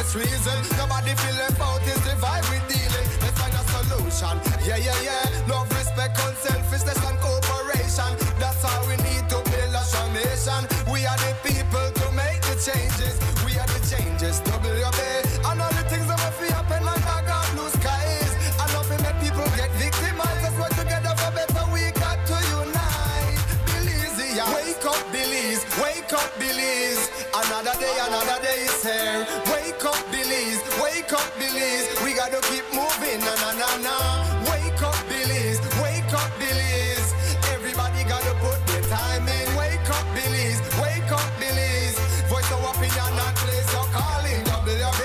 just reason. Nobody feel left out is the vibe we dealing. Let's find a solution. Yeah, yeah, yeah. Love, respect, unselfishness and cooperation. That's how we need to build a strong nation. We are the people to make the changes. We are the changes. WB. And all the things that we feel happen like I got blue skies. And nothing make people get victimized. Let's work together for better. We got to unite. Belize, yeah. Wake up, Belize. Wake up, Belize. Another day is here. Wake up, Belize. Wake up, Belize. We gotta keep moving. Na na na na. Wake up, Belize. Wake up, Belize. Everybody gotta put their time in. Wake up, Belize. Wake up, Belize. Voice of opinion and place your calling. WB.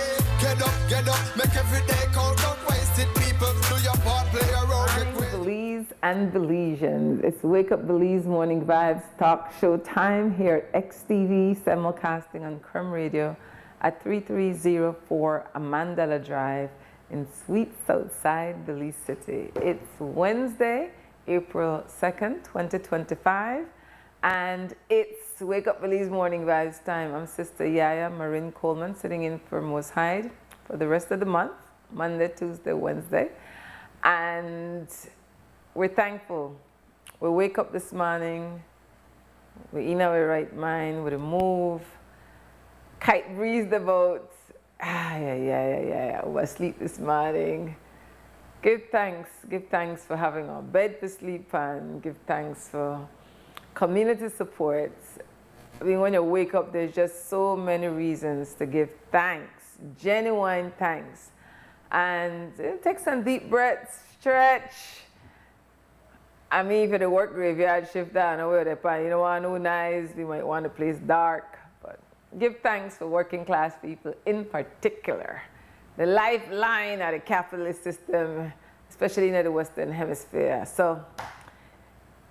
Get up. Make every day count. Don't waste it, people. Do your part. Play your role. Belize and Belizeans. It's Wake Up Belize Morning Vibes talk show time here at XTV, simulcasting on Crumb Radio at 3304 Amandala Drive in sweet Southside, Belize City. It's Wednesday, April 2nd, 2025, and it's Wake Up Belize Morning Vibes time. I'm Sister YaYa, Marin Coleman, sitting in for Most High for the rest of the month, Monday, Tuesday, Wednesday. And we're thankful. We wake up this morning, we're in our right mind, with a move, kite breeze the boat. Yeah. We were asleep this morning. Give thanks for having our bed to sleep on. Give thanks for community support. I mean, when you wake up, there's just so many reasons to give thanks, genuine thanks. And take some deep breaths, stretch. I mean, if you work graveyard shift down, you don't want no nice, you might want the place dark. But give thanks for working class people in particular. The lifeline of the capitalist system, especially in the Western Hemisphere. So,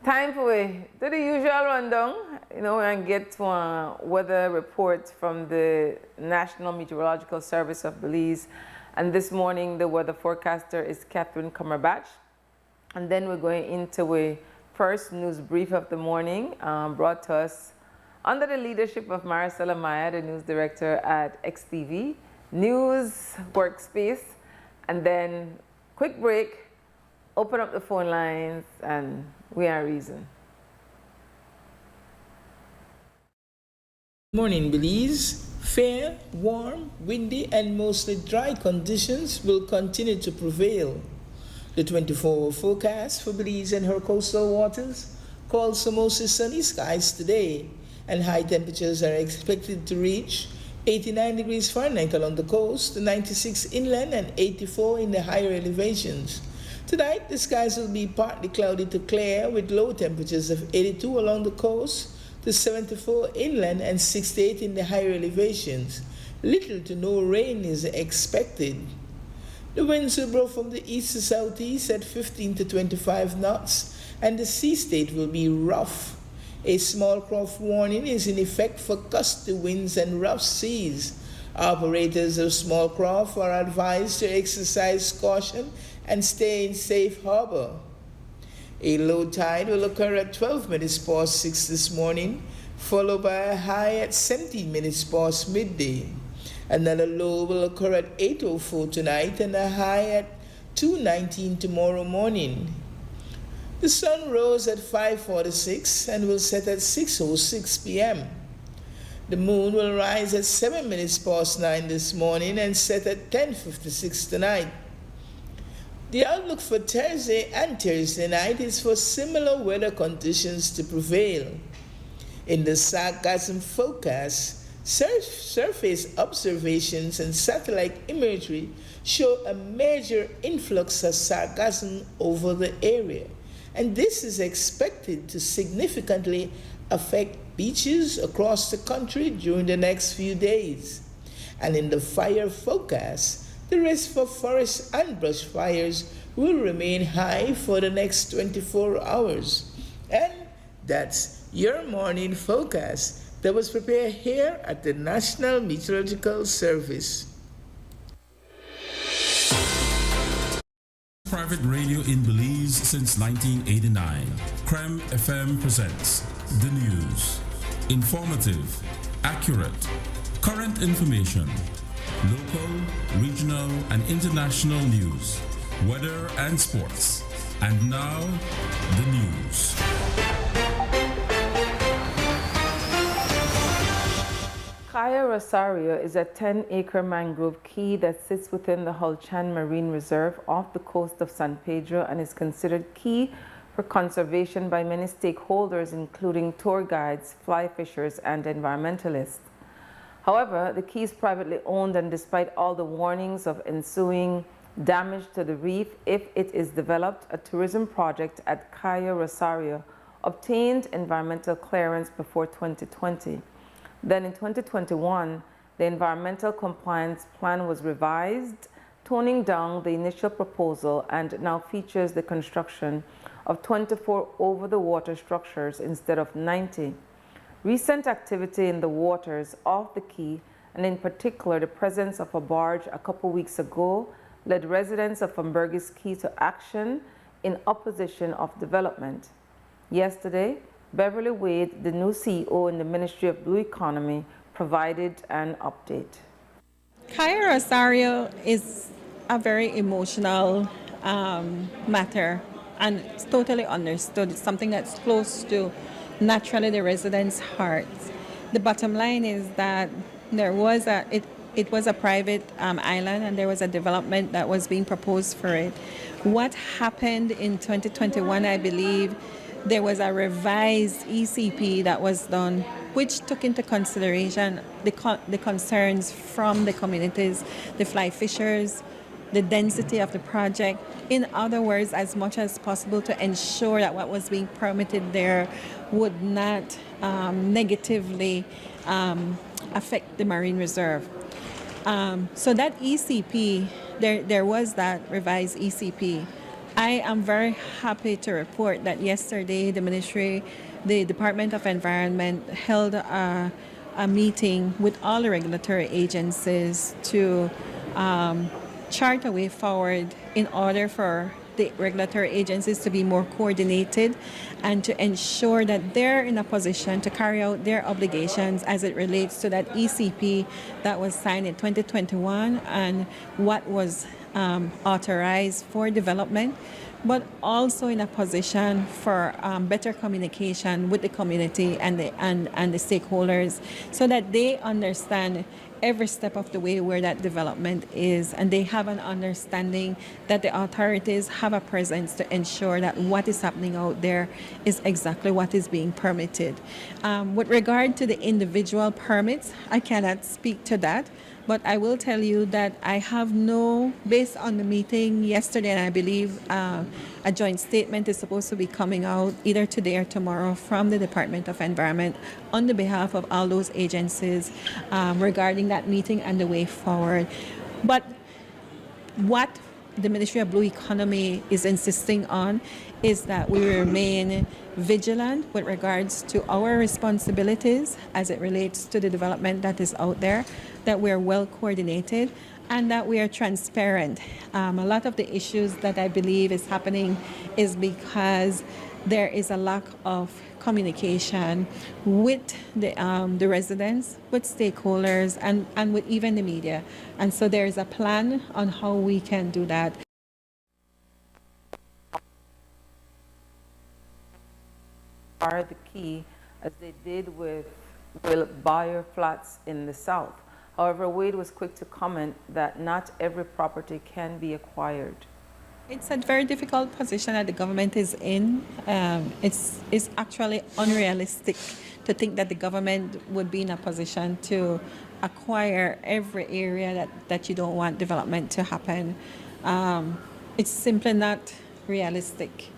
time for we do the usual rundown, and get weather reports from the National Meteorological Service of Belize. And this morning, the weather forecaster is Catherine Cumberbatch. And then we're going into a first news brief of the morning, brought to us under the leadership of Maricela Maya, the news director at XTV News Workspace. And then quick break, open up the phone lines, and we are reason. Morning, Belize. Fair, warm, windy, and mostly dry conditions will continue to prevail. The 24-hour forecast for Belize and her coastal waters calls for mostly sunny skies today, and high temperatures are expected to reach 89 degrees Fahrenheit along the coast, 96 inland, and 84 in the higher elevations. Tonight, the skies will be partly cloudy to clear, with low temperatures of 82 along the coast, to 74 inland and 68 in the higher elevations. Little to no rain is expected. The winds will blow from the east to southeast at 15 to 25 knots, and the sea state will be rough. A small craft warning is in effect for gusty winds and rough seas. Operators of small craft are advised to exercise caution and stay in safe harbor. A low tide will occur at 12 minutes past 6 this morning, followed by a high at 17 minutes past midday. Another low will occur at 8:04 tonight and a high at 2:19 tomorrow morning. The sun rose at 5:46 and will set at 6:06 p.m. The moon will rise at 7 minutes past 9 this morning and set at 10:56 tonight. The outlook for Thursday and Thursday night is for similar weather conditions to prevail. In the sargassum forecast, surface observations and satellite imagery show a major influx of sargassum over the area, and this is expected to significantly affect beaches across the country during the next few days. And in the fire forecast, the risk for forest and brush fires will remain high for the next 24 hours. And that's your morning forecast that was prepared here at the National Meteorological Service. Private radio in Belize since 1989. Creme FM presents the news. Informative, accurate, current information. Local, regional, and international news, weather and sports. And now, the news. Cayo Rosario is a 10-acre mangrove key that sits within the Hulchan Marine Reserve off the coast of San Pedro and is considered key for conservation by many stakeholders, including tour guides, fly fishers, and environmentalists. However, the key is privately owned, and despite all the warnings of ensuing damage to the reef if it is developed, a tourism project at Cayo Rosario obtained environmental clearance before 2020. Then in 2021, the environmental compliance plan was revised, toning down the initial proposal, and now features the construction of 24 over-the-water structures instead of 90. Recent activity in the waters off the quay, and in particular the presence of a barge a couple weeks ago, led residents of Umbergis Key to action in opposition of development. Yesterday, Beverly Wade, the new CEO in the Ministry of Blue Economy, provided an update. Cayo Rosario is a very emotional matter, and it's totally understood. It's something that's close to naturally the residents' hearts. The bottom line is that there was it was a private island, and there was a development that was being proposed for it. What happened in 2021, I believe, there was a revised ECP that was done, which took into consideration the concerns from the communities, the fly fishers, the density of the project. In other words, as much as possible to ensure that what was being permitted there would not negatively affect the marine reserve. So that ECP, there was that revised ECP. I am very happy to report that yesterday the Department of Environment held a meeting with all the regulatory agencies to chart a way forward in order for the regulatory agencies to be more coordinated and to ensure that they're in a position to carry out their obligations as it relates to that ECP that was signed in 2021 and what was authorized for development, but also in a position for better communication with the community and the stakeholders so that they understand every step of the way where that development is, and they have an understanding that the authorities have a presence to ensure that what is happening out there is exactly what is being permitted. With regard to the individual permits, I cannot speak to that, but I will tell you that I have based on the meeting yesterday, and I believe a joint statement is supposed to be coming out either today or tomorrow from the Department of Environment on the behalf of all those agencies regarding that meeting and the way forward. But what the Ministry of Blue Economy is insisting on is that we remain vigilant with regards to our responsibilities as it relates to the development that is out there, that we're well coordinated, and that we are transparent. A lot of the issues that I believe is happening is because there is a lack of communication with the residents, with stakeholders, and with even the media. And so there is a plan on how we can do that. Are the key, as they did with Will Bayer Flats in the south. However, Wade was quick to comment that not every property can be acquired. It's a very difficult position that the government is in. It's actually unrealistic to think that the government would be in a position to acquire every area that you don't want development to happen. It's simply not realistic.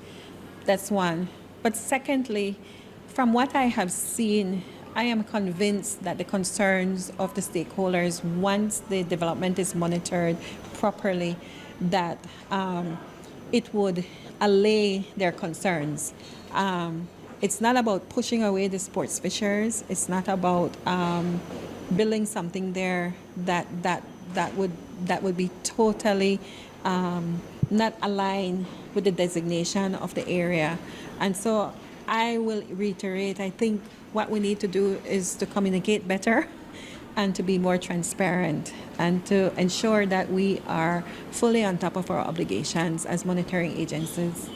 That's one. But secondly, from what I have seen, I am convinced that the concerns of the stakeholders, once the development is monitored properly, that it would allay their concerns. It's not about pushing away the sports fishers. It's not about building something there that would be totally not aligned with the designation of the area. And so I will reiterate, I think what we need to do is to communicate better and to be more transparent and to ensure that we are fully on top of our obligations as monitoring agencies.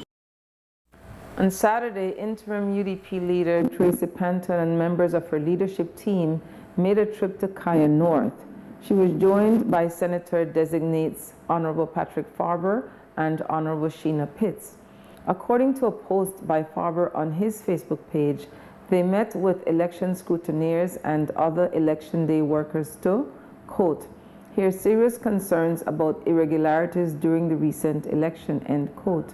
On Saturday, interim UDP leader Tracy Penton and members of her leadership team made a trip to Cayo North. She was joined by Senator-designates Honorable Patrick Farber and Honorable Sheena Pitts. According to a post by Farber on his Facebook page, they met with election scrutineers and other election day workers to, quote, hear serious concerns about irregularities during the recent election, end quote.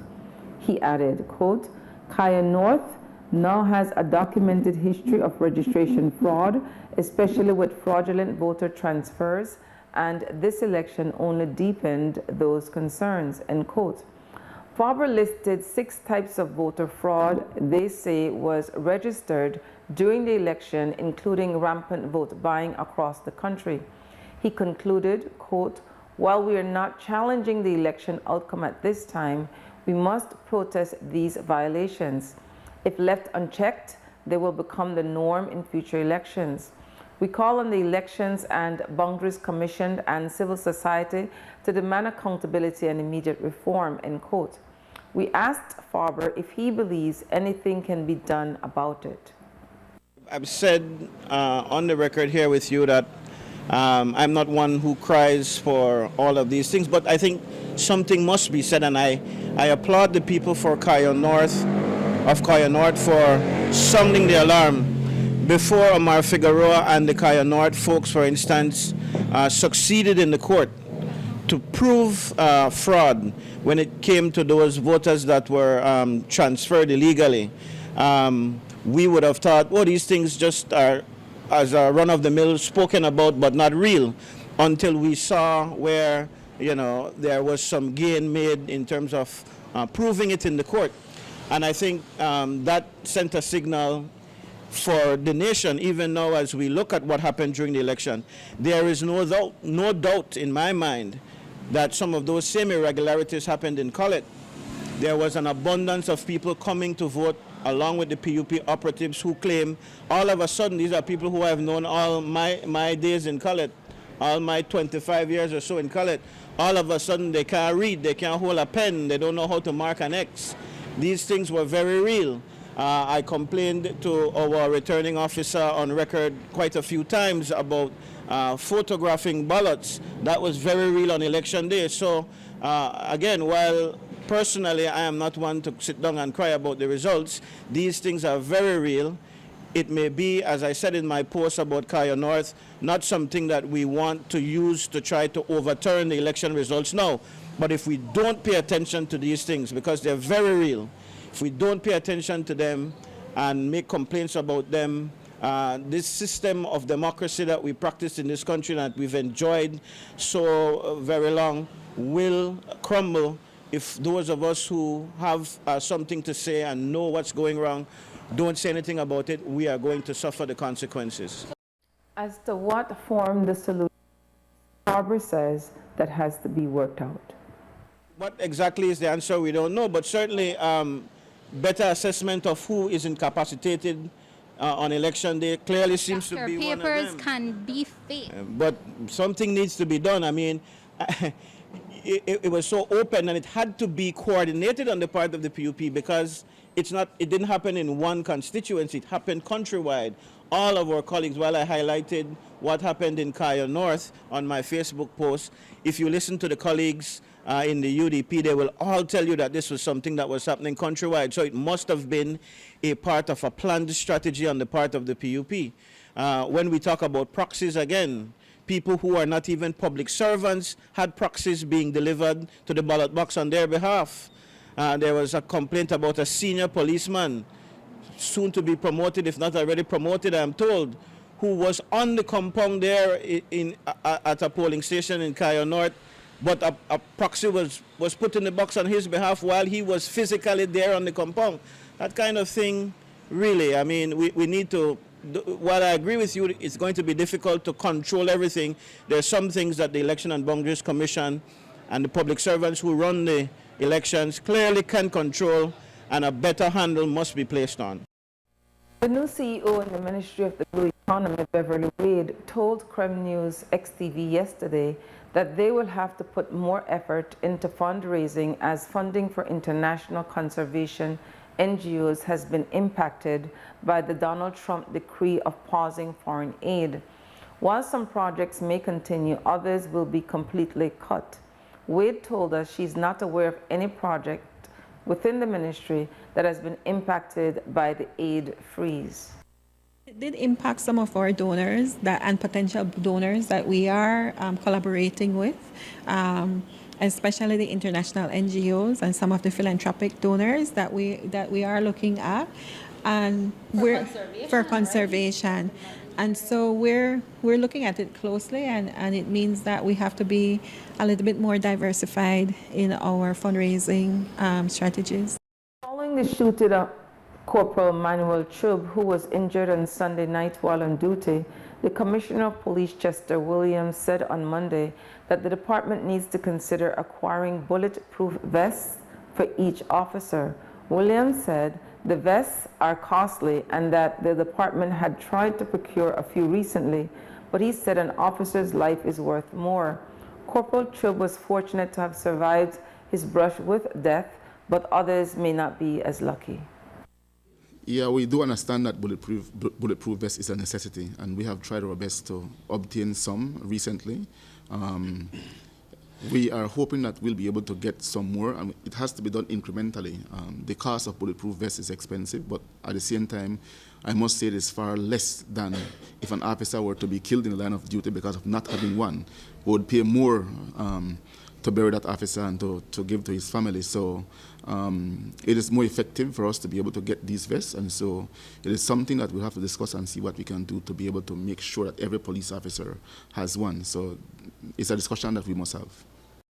He added, quote, Cayo North now has a documented history of registration fraud, especially with fraudulent voter transfers, and this election only deepened those concerns, end quote. Farber listed 6 types of voter fraud they say was registered during the election, including rampant vote buying across the country. He concluded, quote, while we are not challenging the election outcome at this time, we must protest these violations. If left unchecked, they will become the norm in future elections. We call on the Elections and Boundaries Commission and civil society to demand accountability and immediate reform, end quote. We asked Farber if he believes anything can be done about it. I've said on the record here with you that I'm not one who cries for all of these things, but I think something must be said, and I applaud the people for Cayo North for sounding the alarm. Before Omar Figueroa and the Cayo North folks, for instance, succeeded in the court to prove fraud when it came to those voters that were transferred illegally. We would have thought, oh, these things just are as a run-of-the-mill spoken about but not real, until we saw where, you know, there was some gain made in terms of proving it in the court. And I think that sent a signal for the nation. Even now, as we look at what happened during the election, there is no doubt in my mind that some of those same irregularities happened in Collett. There was an abundance of people coming to vote along with the PUP operatives who claim all of a sudden, these are people who I've known all my days in Collett, all my 25 years or so in Collett. All of a sudden they can't read, they can't hold a pen, they don't know how to mark an X. These things were very real. I complained to our returning officer on record quite a few times about photographing ballots. That was very real on election day. So again, while personally I am not one to sit down and cry about the results, these things are very real. It may be, as I said in my post about Cayo North, not something that we want to use to try to overturn the election results now. But if we don't pay attention to these things, because they're very real, if we don't pay attention to them and make complaints about them, this system of democracy that we practice in this country that we've enjoyed so very long will crumble if those of us who have something to say and know what's going wrong don't say anything about it. We are going to suffer the consequences. As to what form the solution, Farber says that has to be worked out. What exactly is the answer, we don't know, but certainly better assessment of who is incapacitated on election day clearly seems to be one of them. Papers can be fake. But something needs to be done. I mean, it was so open, and it had to be coordinated on the part of the PUP, because it didn't happen in one constituency, it happened countrywide. All of our colleagues, while I highlighted what happened in Cayo North on my Facebook post, if you listen to the colleagues in the UDP, they will all tell you that this was something that was happening countrywide. So it must have been a part of a planned strategy on the part of the PUP. When we talk about proxies again, people who are not even public servants had proxies being delivered to the ballot box on their behalf. There was a complaint about a senior policeman, soon to be promoted, if not already promoted, I'm told, who was on the compound there at a polling station in Cayo North, but a proxy was put in the box on his behalf while he was physically there on the compound. That kind of thing, really, I mean, we need to, while I agree with you, it's going to be difficult to control everything. There are some things that the Election and Boundaries Commission and the public servants who run the elections clearly can control, and a better handle must be placed on. The new CEO in the Ministry of the Blue Economy Beverly Wade told Creme News XTV yesterday that they will have to put more effort into fundraising as funding for international conservation NGOs has been impacted by the Donald Trump decree of pausing foreign aid. While some projects may continue, others will be completely cut. Wade told us she's not aware of any project within the ministry that has been impacted by the aid freeze. It did impact some of our donors and potential donors that we are collaborating with, especially the international NGOs and some of the philanthropic donors that we are looking at, and for conservation. And so we're looking at it closely, and it means that we have to be a little bit more diversified in our fundraising strategies. Following the shooting of Corporal Manuel Chubb, who was injured on Sunday night while on duty, the Commissioner of Police Chester Williams said on Monday that the department needs to consider acquiring bulletproof vests for each officer. Williams said the vests are costly and that the department had tried to procure a few recently, but he said an officer's life is worth more. Corporal Chubb was fortunate to have survived his brush with death, but others may not be as lucky. Yeah, we do understand that bulletproof vest is a necessity, and we have tried our best to obtain some recently. We are hoping that we'll be able to get some more, and it has to be done incrementally. The cost of bulletproof vest is expensive, but at the same time, I must say it is far less than if an officer were to be killed in the line of duty because of not having one. We would pay more to bury that officer and to give to his family. So it is more effective for us to be able to get these vests, and so it is something that we'll have to discuss and see what we can do to be able to make sure that every police officer has one. So it's a discussion that we must have.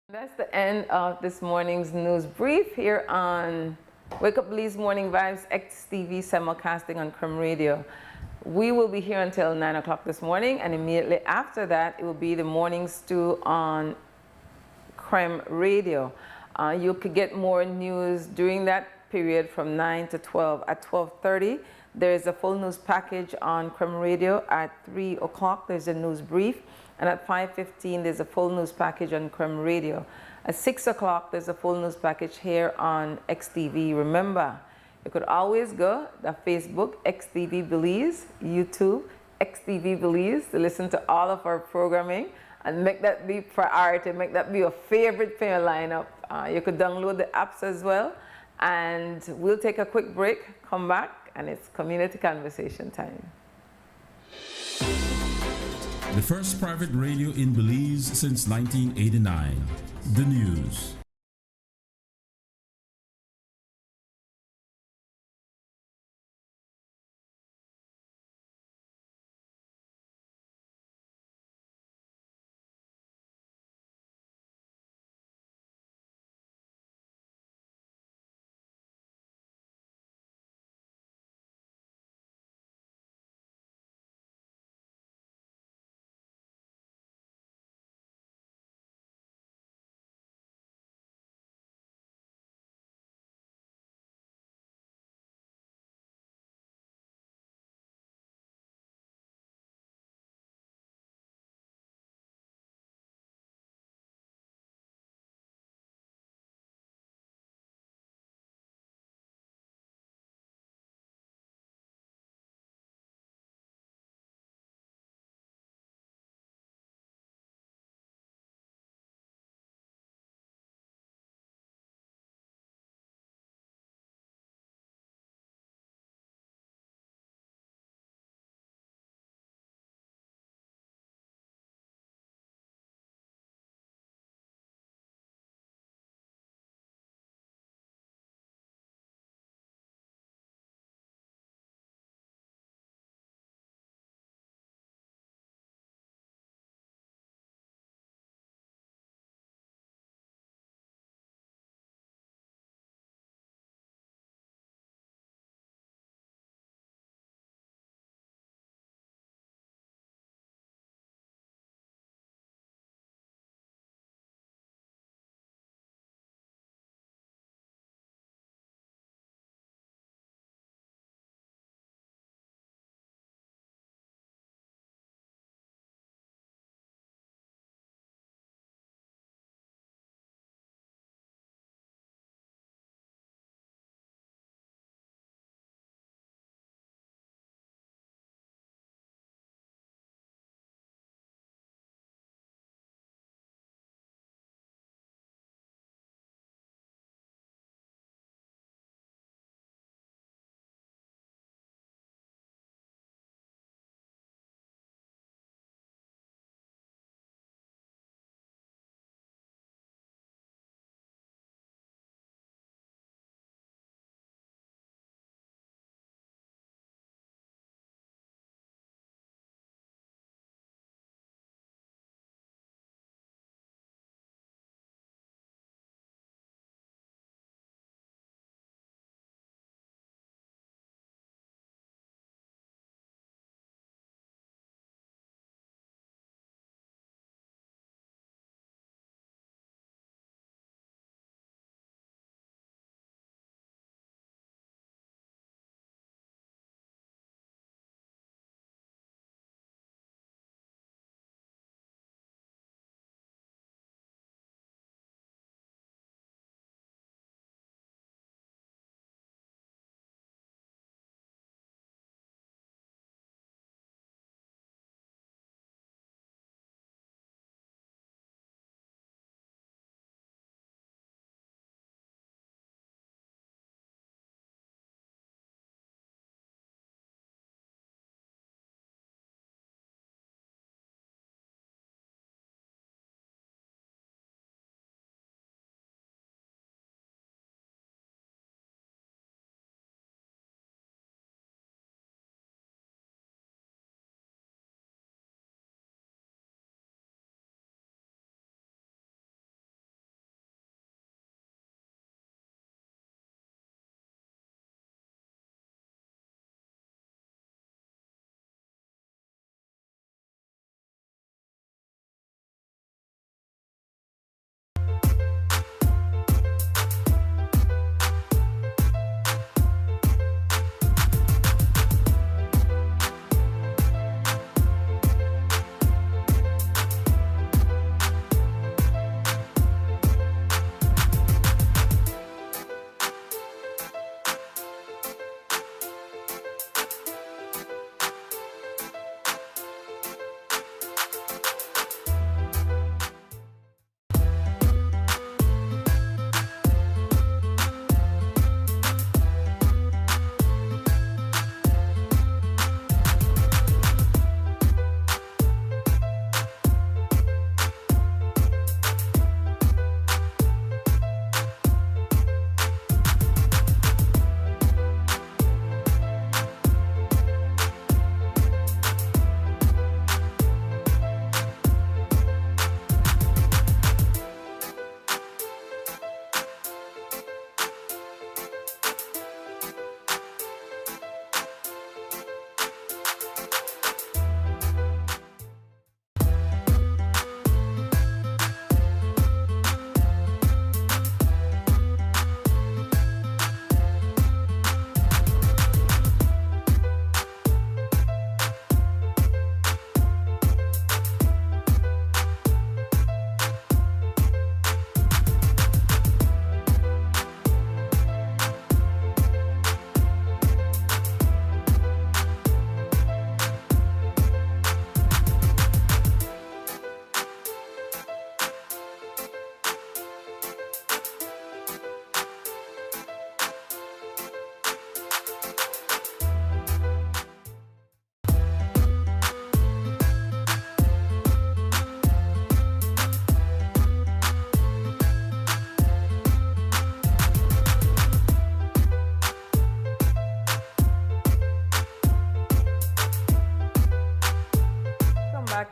That's the end of this morning's news brief here on Wake Up Belize Morning Vibes XTV simulcasting on Creme Radio. We will be here until 9 o'clock this morning, and immediately after that, it will be the morning stew on Creme Radio. You could get more news during that period from 9 to 12. At 12:30, there's a full news package on Creme Radio. At 3 o'clock, there's a news brief. And at 5:15, there's a full news package on Creme Radio. At 6 o'clock, there's a full news package here on XTV. Remember, you could always go to Facebook, XTV Belize, YouTube, XTV Belize, to listen to all of our programming and make that be priority, make that be your favorite for your lineup. You could download the apps as well. And we'll take a quick break, come back, and it's community conversation time. The first private radio in Belize since 1989. The news.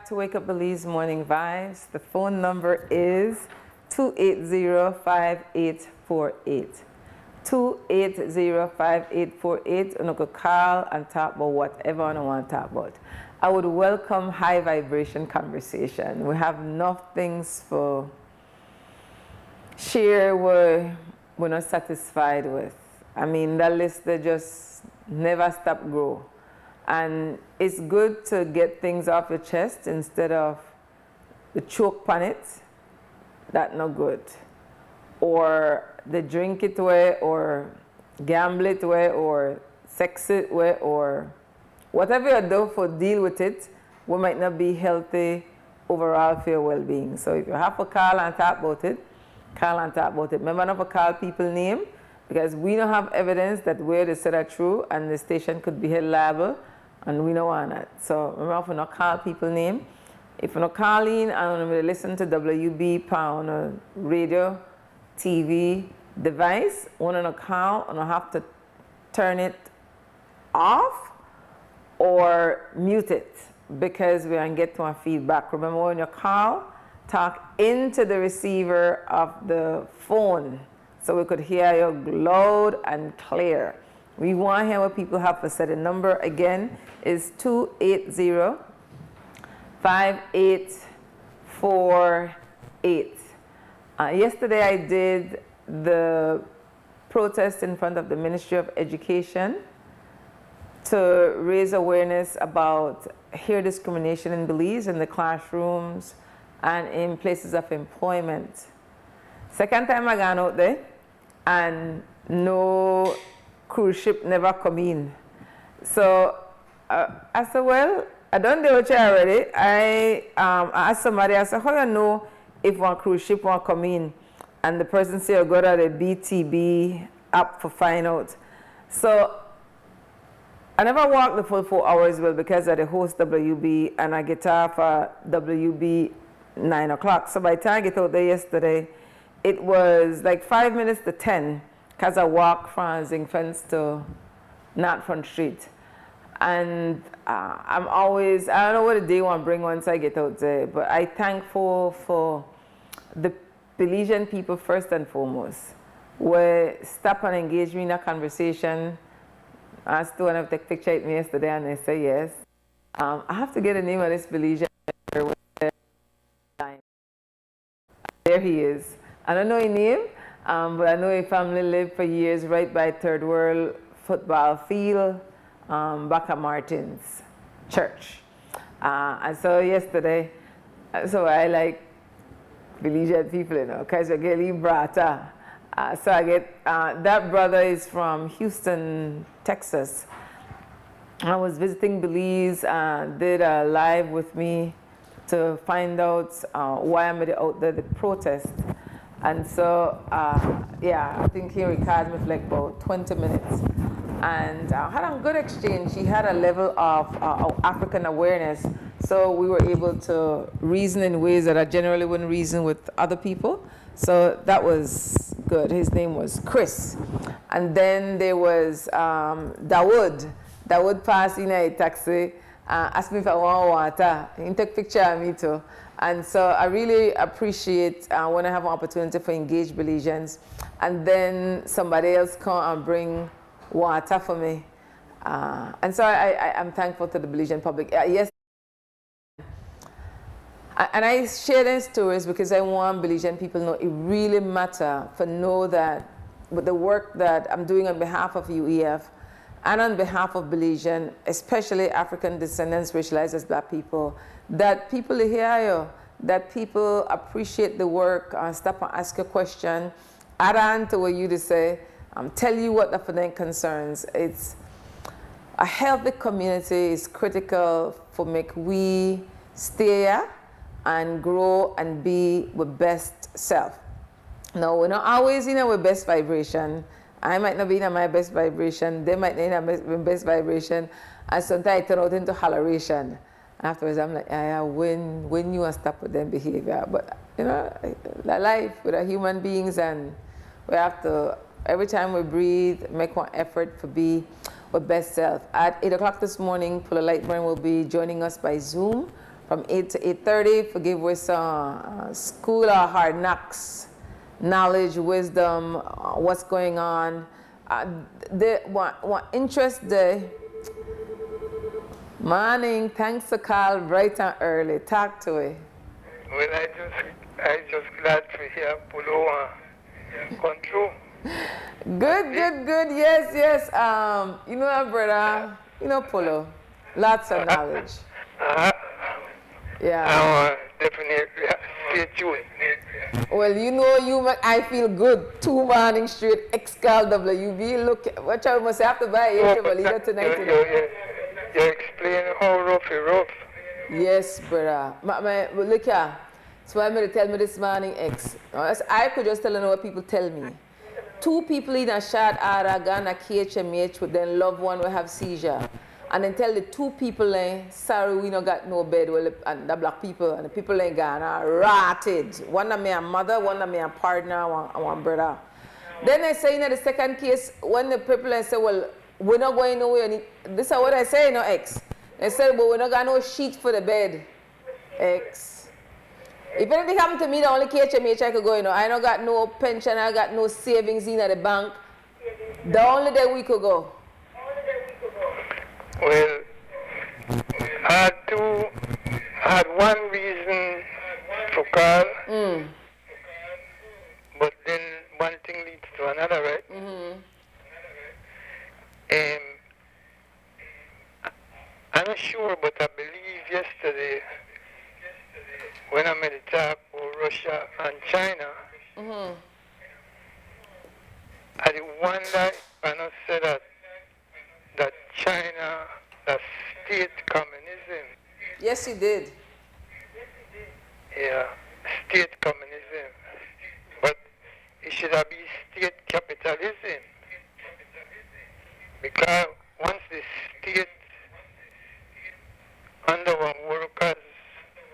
to Wake Up Belize Morning Vibes. The phone number is 280-5848. 280-5848. And you could call and talk about whatever you want to talk about. I would welcome high vibration conversation. We have enough things for share we're not satisfied with. I mean, that list, they just never stop grow. And it's good to get things off your chest instead of the choke on it. That's not good. Or the drink it way, or gamble it way, or sex it way, or whatever you do for deal with it, we might not be healthy overall for your well-being. So if you have to call and talk about it, call and talk about it. Remember not to call people name, because we don't have evidence that where they said are true, and the station could be held liable, and we don't want that. So remember to not call people name. If you're not calling and you listen to WB on a radio, TV device, when you call, you have to turn it off or mute it, because we can get to our feedback. Remember, when you call, talk into the receiver of the phone so we could hear you loud and clear. We want to hear what people have to say. The number again is 280-5848. Yesterday I did the protest in front of the Ministry of Education to raise awareness about hair discrimination in Belize in the classrooms and in places of employment. Second time I gone out there, and no cruise ship never come in. So I said, well, I done the watch already. I asked somebody, I said, how you know if one cruise ship won't come in? And the person said, go to the BTB app for find out. So I never walked the full 4 hours, well, because I the host WB, and I get off at WB 9 o'clock. So by the time I get out there yesterday, it was like 5 minutes to 10, because I walked from Zingfence to North Front Street. And I'm always, I don't know what the day want to bring once I get out there, but I'm thankful for the Belizean people first and foremost, where stop and engage me in a conversation. I asked one of them to take a picture with me yesterday, and they say yes. I have to get the name of this Belizean. There he is. I don't know his name, but I know his family lived for years right by Third World football field, back at Martin's church. And so yesterday, so I like Belizean people, you know, because I get brata. So I get, that brother is from Houston, Texas. I was visiting Belize, did a live with me to find out why I'm out there to protest. And so, yeah, I think he recorded me for like about 20 minutes. And had a good exchange. He had a level of African awareness. So we were able to reason in ways that I generally wouldn't reason with other people. So that was good. His name was Chris. And then there was Dawood. Dawood passed in a taxi, asked me if I want water. He took a picture of me too. And so I really appreciate when I have an opportunity for engaged Belizeans. And then somebody else come and bring water for me. And so I'm thankful to the Belizean public. Yes. And I share these stories because I want Belizean people to know it really matters for know that with the work that I'm doing on behalf of UEF and on behalf of Belizean, especially African descendants, racialized as Black people, that people hear you, that people appreciate the work, stop and ask a question, add on to what you to say, tell you what the for them concerns. It's a healthy community is critical for make we stay here and grow and be our best self. Now, we're not always in our best vibration. I might not be in my best vibration. They might not be in my best vibration. And sometimes I turn out into holleration. Afterwards, I'm like, yeah, when you stop with them behavior. But, you know, life with our human beings, and we have to, every time we breathe, make one effort to be our best self. At 8 o'clock this morning, Paula Lightburn will be joining us by Zoom from 8 to 8:30. Forgive us school or hard knocks, knowledge, wisdom, what's going on. What interest the morning. Thanks for call bright and early. Talk to it. Well, I just glad to hear Polo control. Good. Yes. You know, brother. You know, Polo. Lots of knowledge. Yeah. Definitely stay tuned. Well, you know, I feel good. 2 mornings straight. XTV WUB. Look, watch out. Must have to buy a leader tonight. You explain how rough it rough. Yes, brother. Look here. So I'm going to tell me this morning, X. I could just tell you what people tell me. 2 people in a shot order gone a KHMH with their loved one will have seizure. And then tell the 2 people, sorry, we not got no bed. Well, and the black people and the people ain't gone rotted. One of me a mother, one of me a partner, one brother. Then I say in the second case, when the people say, well, we're not going nowhere. This is what I say, X. They said, but we're not got no sheet for the bed, X. If anything happened to me, the only KHMH I could go, I don't got no pension, I got no savings in at the bank. The only day we could go. Well, I had one reason for call, but then one thing leads to another, right? Mm-hmm. I'm not sure, but I believe yesterday when I made a talk about Russia and China, I did wonder and I said that China, that state communism. Yes, you did. Yeah, state communism. But it should have been state capitalism. Because once the state under a workers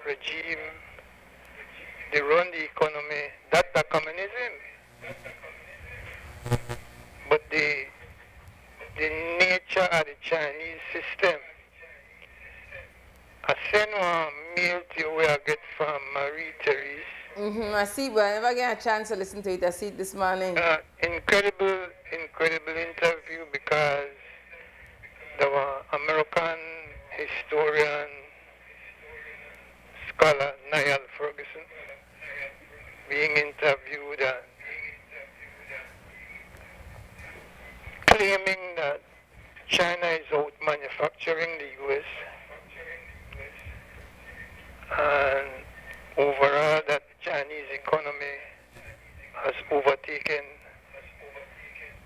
regime, they run the economy, that's the communism. But the nature of the Chinese system, I sent one mail to you where I get from Marie Therese. I see, but I never get a chance to listen to it. I see it this morning. Incredible interview because there were American historian, scholar Niall Ferguson being interviewed and claiming that China is out manufacturing the U.S. and overall that the Chinese economy has overtaken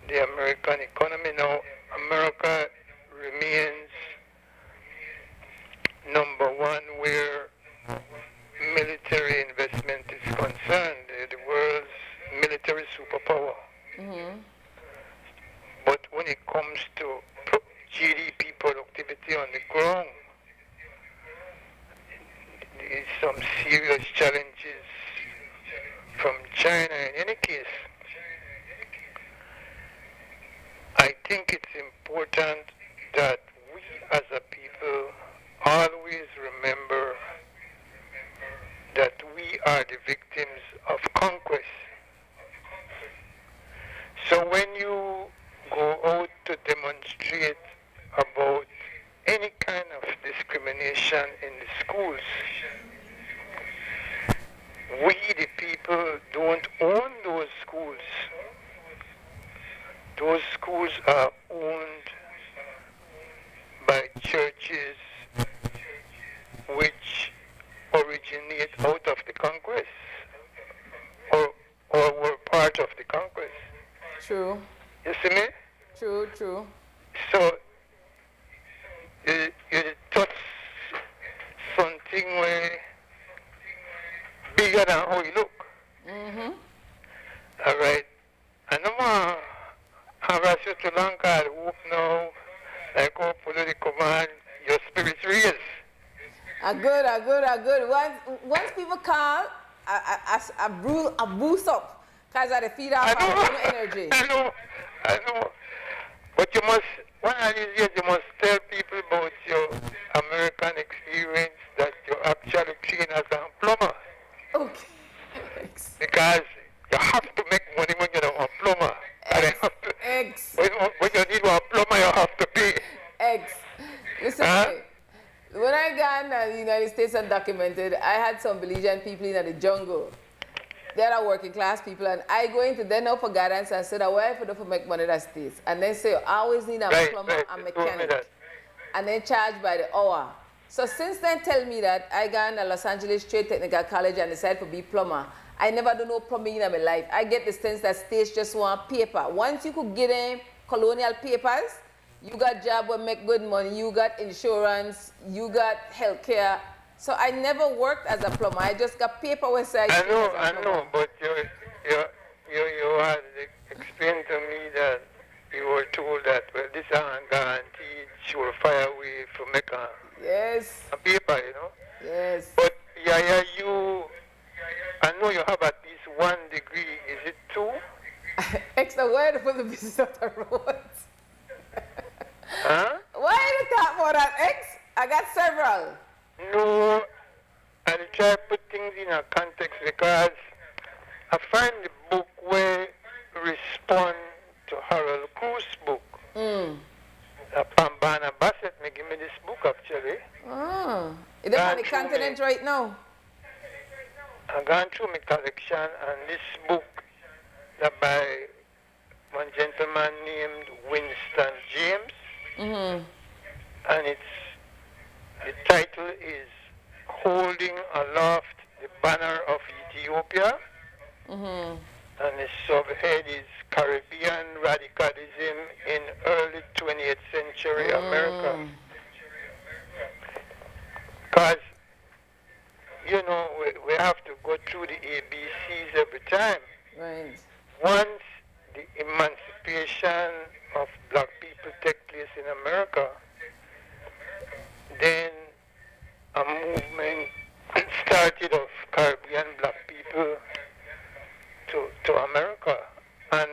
the American economy. Now, America remains number 1 where military investment is concerned. They're the world's military superpower. But when it comes to GDP productivity on the ground, there's some serious challenges from China. In any case, I think it's important that we as a people always remember that we are the victims of conquest. So when you go out to demonstrate about any kind of discrimination in the schools, we the people don't own those schools. Those schools are owned by churches which originate out of the conquest or were part of the conquest. True. You see me? True. So you touch something where bigger than how you look. All right. And I'm going to harass you too long, I hope now, like how political man, your spirit's raised. Good. Once people call, I boost up because I feed off my energy. I know. But you must, one of these years, you must tell people about your American experience, that you documented. I had some Belizean people in the jungle. They are working class people, and I go into them now for guidance and said, where for them to make money that states? And they say, I always need a plumber and mechanic. And then charge by the hour. So since then tell me that I got in Los Angeles Trade Technical College and decided to be plumber. I never do no plumbing in my life. I get the sense that states just want paper. Once you could get in colonial papers, you got job will make good money, you got insurance, you got health care. So I never worked as a plumber. I just got paper where say I know, but you had explained to me that you were told that, well, this is guaranteed surefire way for make a paper, you know? Yes. But YaYa, I know you have at least 1 degree. Is it 2? Extra word for the business of the roads. Huh? Why you talk about that, X? I got several. No, I try to put things in a context because I find the book where respond to Harold Cruz's book. Pambana Bassett may give me this book actually. Oh, is it on the continent right now? I've gone through my collection and this book that by one gentleman named Winston James. And the title is Holding Aloft the Banner of Ethiopia. And the subhead is Caribbean Radicalism in Early 20th Century America. Because, you know, we have to go through the ABCs every time. Right. Once the emancipation of black people take place in America, then a movement started of Caribbean black people to America. And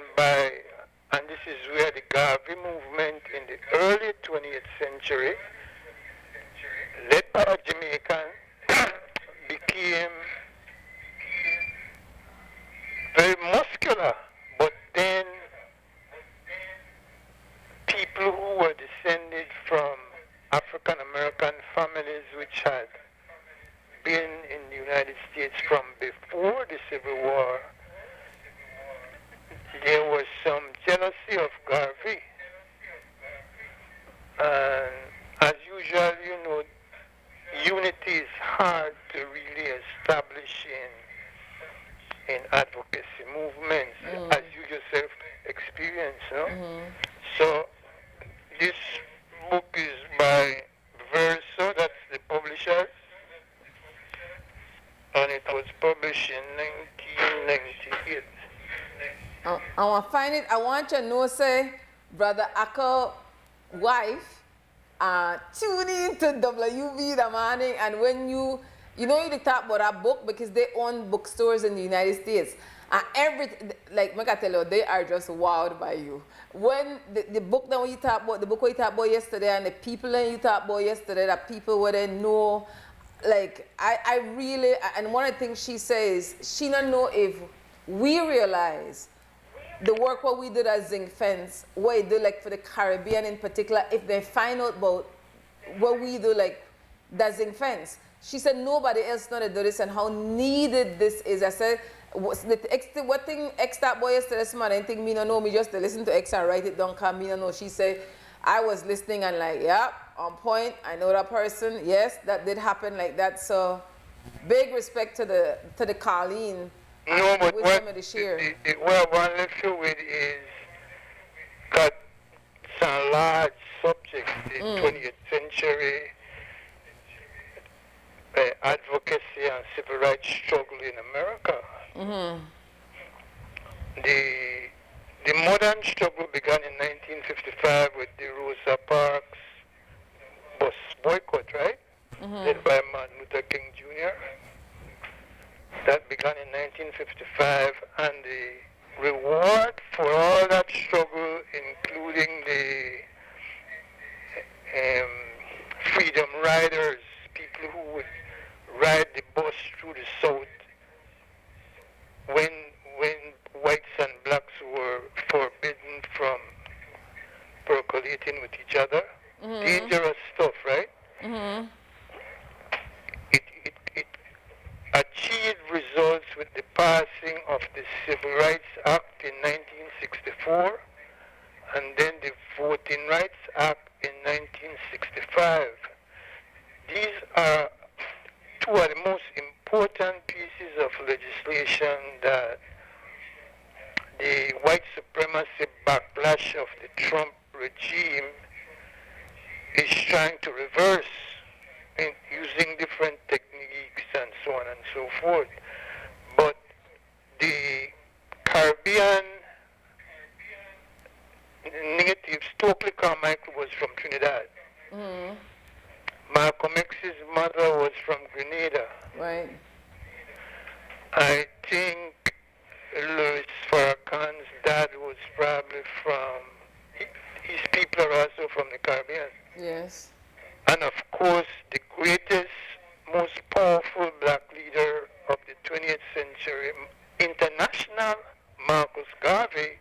this is where the Garvey movement in the early 20th century, led by a Jamaican, became very muscular. But then people who were descended from African American families which had been in the United States from before the Civil War, there was some jealousy of Garvey. And as usual, you know, unity is hard to really establish in advocacy movements, as you yourself experience, no? So this book is by Verso, that's the publishers, and it was published in 1998. I want to find it. I want you to know, say, Brother Akko wife, tune in to WUB the morning, and when you talk about that book because they own bookstores in the United States. And like I tell you, they are just wowed by you. When the book that you talk about, the book we talked about yesterday, and the people that you talked about yesterday, that people where they know, like I really, and one of the things she says, she don't know if we realize the work what we did at Zinc Fence, what we do like for the Caribbean in particular, if they find out about what we do like that Zinc Fence. She said nobody else know to do this and how needed this is. I said, what thing X that boy yesterday this morning, I think me no know, me just to listen to X and write it down, come me no know. She said, I was listening and like, yeah, on point, I know that person, yes, that did happen like that. So big respect to the Colleen. No, but what I want to let you with is got some large subjects in 20th century advocacy and civil rights struggle in America. The modern struggle began in 1955 with the Rosa Parks bus boycott, right? Led by Martin Luther King Jr. That began in 1955, and the reward for all that struggle, including the freedom riders, people who would ride the bus through the South when whites and blacks were forbidden from percolating with each other. Dangerous stuff, right? passing of the Civil Rights Act in 1964 and then the Voting Rights Act in 1965. These are two of the most important pieces of legislation that the white supremacy backlash of the Trump regime is trying to reverse in using different techniques and so on and so forth. But the Caribbean natives, Stokely Carmichael was from Trinidad. Mm-hmm. Malcolm X's mother was from Grenada. Right. I think Louis Farrakhan's dad was probably from, his people are also from the Caribbean. Yes. And of course, the greatest, most powerful black leader of the 20th century, international Marcus Garvey,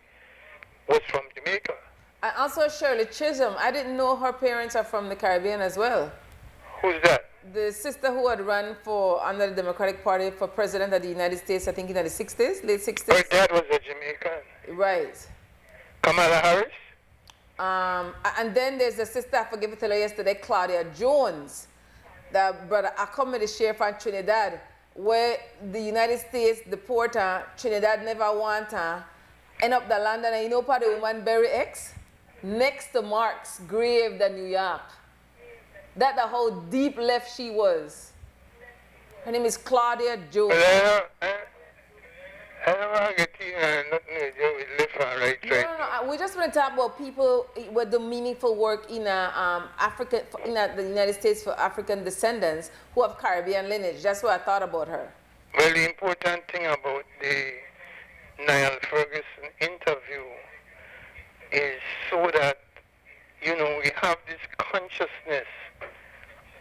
was from Jamaica. And also Shirley Chisholm. I didn't know her parents are from the Caribbean as well. Who's that? The sister who had run for under the Democratic Party for president of the United States, I think in the 60s, late 60s. Her dad was a Jamaican. Right. Kamala Harris? And then there's the sister, I forget to tell her yesterday, Claudia Jones, the brother Akomedi sheriff from Trinidad, where the United States deport her, Trinidad never want her, end up the London, and you know part of the woman Berry X? Next to Mark's grave in New York. That the whole deep left she was. Her name is Claudia Jones. Well, I don't want to get nothing to do with left and right. No. We just want to talk about people with the meaningful work in Africa, in the United States for African descendants who have Caribbean lineage. That's what I thought about her. Well, the important thing about the Niall Ferguson interview is so that, you know, we have this consciousness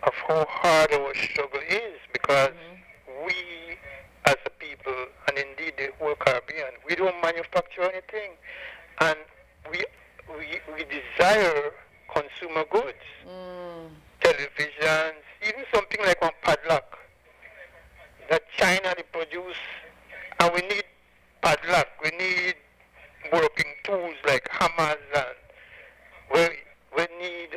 of how hard our struggle is, because we as a people, and indeed the whole Caribbean, we don't manufacture anything, and we desire consumer goods, televisions, even something like one padlock that China they produce, and we need padlock, we need working tools like hammers, and we need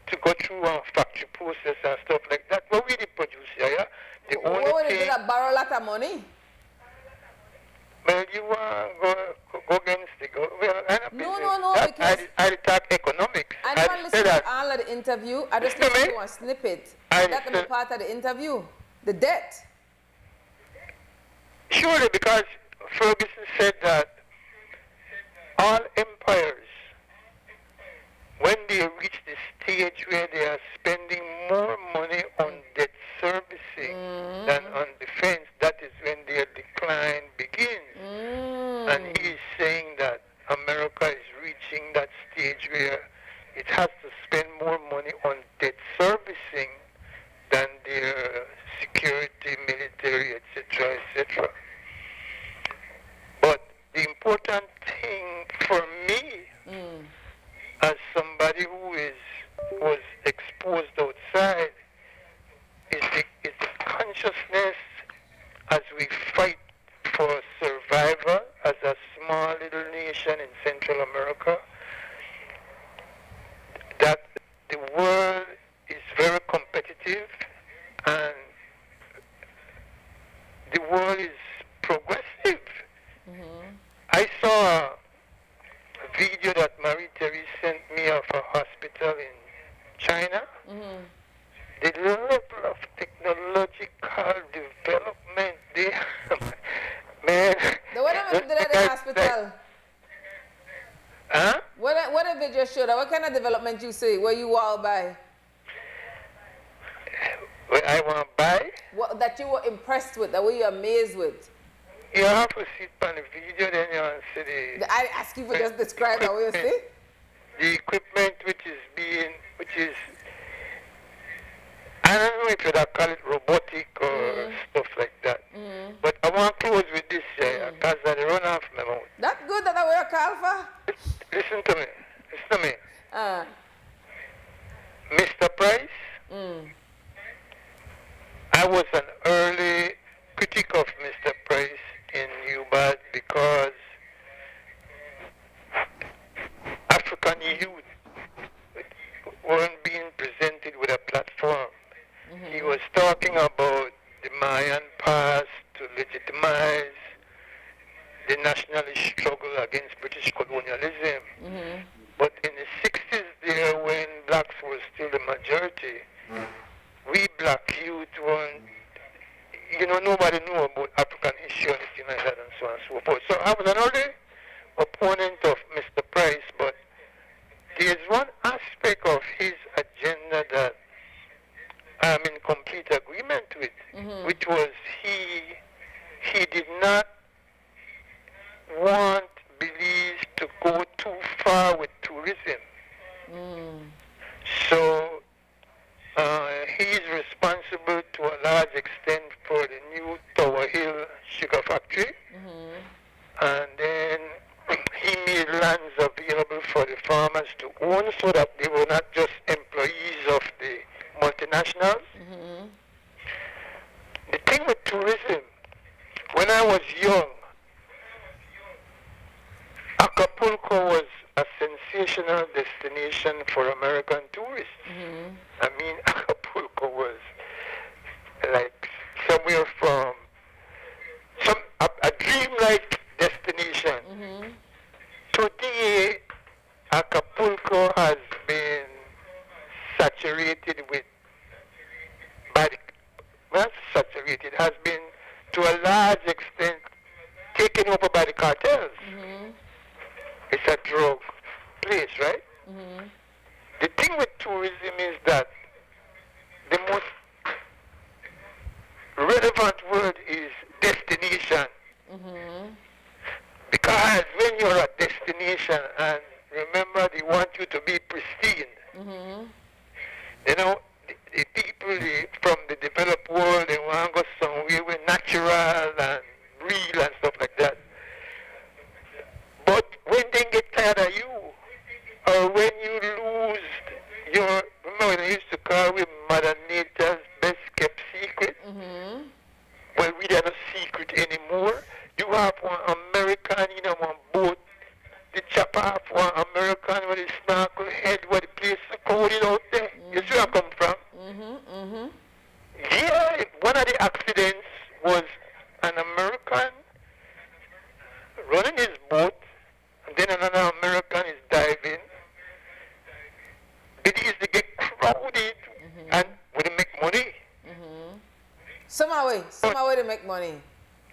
to go through a factory process and stuff like that. What we did produce here, the only what would thing... they do, borrow a lot of money? Well, you go against the... Well, No, that, because... I talk economics. I never listened to all of the interview. I just listened to one snippet. That can be part of the interview. The debt. Surely, because Ferguson said that all empires, when they reach the stage where they are spending more money on debt servicing than on defense, that is when their decline begins. And he is saying that America is reaching that stage where it has to spend more money on debt servicing than their security, military, etc., etc. But the important thing for me, as somebody who was exposed outside, is the consciousness as we fight for survival as a small little nation in Central America, that the world is very competitive and the world is progressive. I saw a video that Marie Therese sent me of a hospital in China. The level of technological development there, man. What did they do at the hospital? Huh? What a video showed? What kind of development you see? Where you all by? Where I want to buy? What, that you were impressed with, that were you amazed with? You have to see it on the video, then you want to see the... I ask you for just describe how you see? The equipment which is, I don't know if you'd call it robotic or stuff like that. But I want to close with this, because I run off my mouth. That's good that I wear a call for. Listen to me. Mr. Price, I was an early critic of Mr. African youth weren't being presented with a platform. He was talking about the Mayan past to legitimize the nationalist struggle against British colonialism. But in the 60s there, when blacks were still the majority, we black youth weren't, nobody knew about African history or anything like that and so on and so forth. So I was an early opponent of Mr. Price, but there's one aspect of his agenda that I'm in complete agreement with, which was he did not want Belize to go too far with tourism. So he is responsible to a large extent for the new Tower Hill sugar factory. And then he made lands available for the farmers to own so that they were not just employees of the multinationals. The thing with tourism, when I was young, Acapulco was a sensational destination for American tourists. I mean, Acapulco was like somewhere from a dreamlike destination. Today, Acapulco has been saturated with, has been to a large extent taken over by the cartels. It's a drug place, right? The thing with tourism is that the most relevant word is destination. Because when you're a destination, and remember they want you to be pristine, the people from the developed world, they want to go somewhere with natural and real and stuff like that. But when they get tired of you, or when you lose your, remember when they used to call it Mother Nature's best kept secret? Well, we are not secret anymore. You have one American in one boat, the chop off one American with his snorkel head where the place is coated out there. You see where I come from? Yeah, one of the accidents was an American running his boat, and then another American is diving. It used to get crowded, and we make money. Somehow they make money.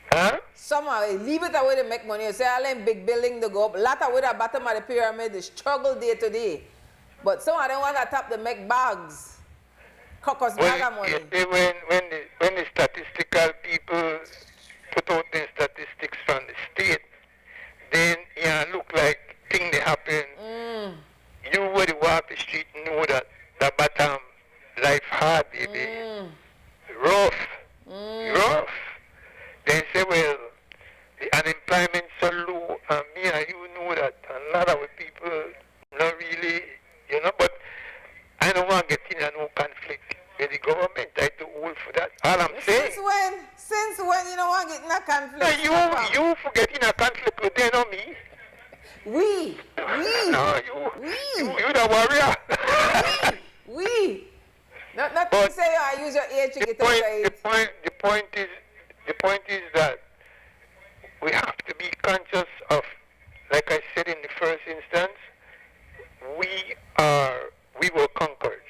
Huh? Somehow, leave it away to make money. You say, all them big building to go up. Lot of way at the bottom of the pyramid, they struggle day to day. But some of them want to top to make bags. Cocos bag of money. You see, when the statistical people put out their statistics from the state, then look like things that happen. You would walk the street know that the bottom life hard, baby. Rough. Rough. They say, well, the unemployment so low, and me and you know that a lot of people not really, but I don't want to get in no conflict with the government. I too old for that. All I'm saying. Since when you don't want to get in a conflict? You forget in a conflict with them, not me. No, you the warrior. We. Not to say I use your age to get outside. The point is that we have to be conscious of, like I said in the first instance, we were conquered.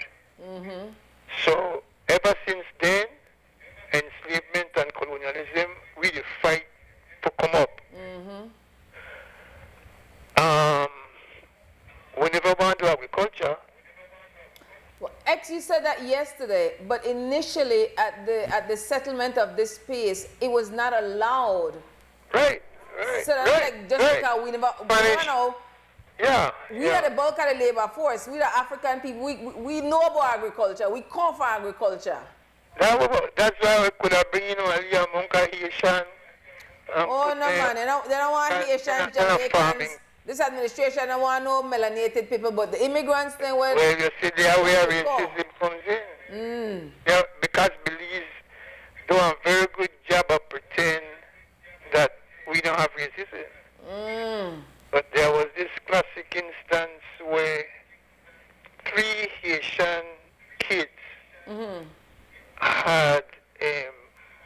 So ever since then, enslavement and colonialism, we fight to come up. We never want to do agriculture. Well, X, you said that yesterday, but initially at the settlement of this space, it was not allowed. Right. So that's like just because we never, we are the bulk of the labor force. We the African people. We know about agriculture. We come for agriculture. That's why we could have bring a Monka Haitian. Oh no, man! They don't want Haitians, Jamaicans. This administration don't want no melanated people, but the immigrants thing. Well, you see, there where racism comes in. Yeah, because Belize do a very good job of pretend that we don't have racism. But there was this classic instance where 3 Haitian kids had,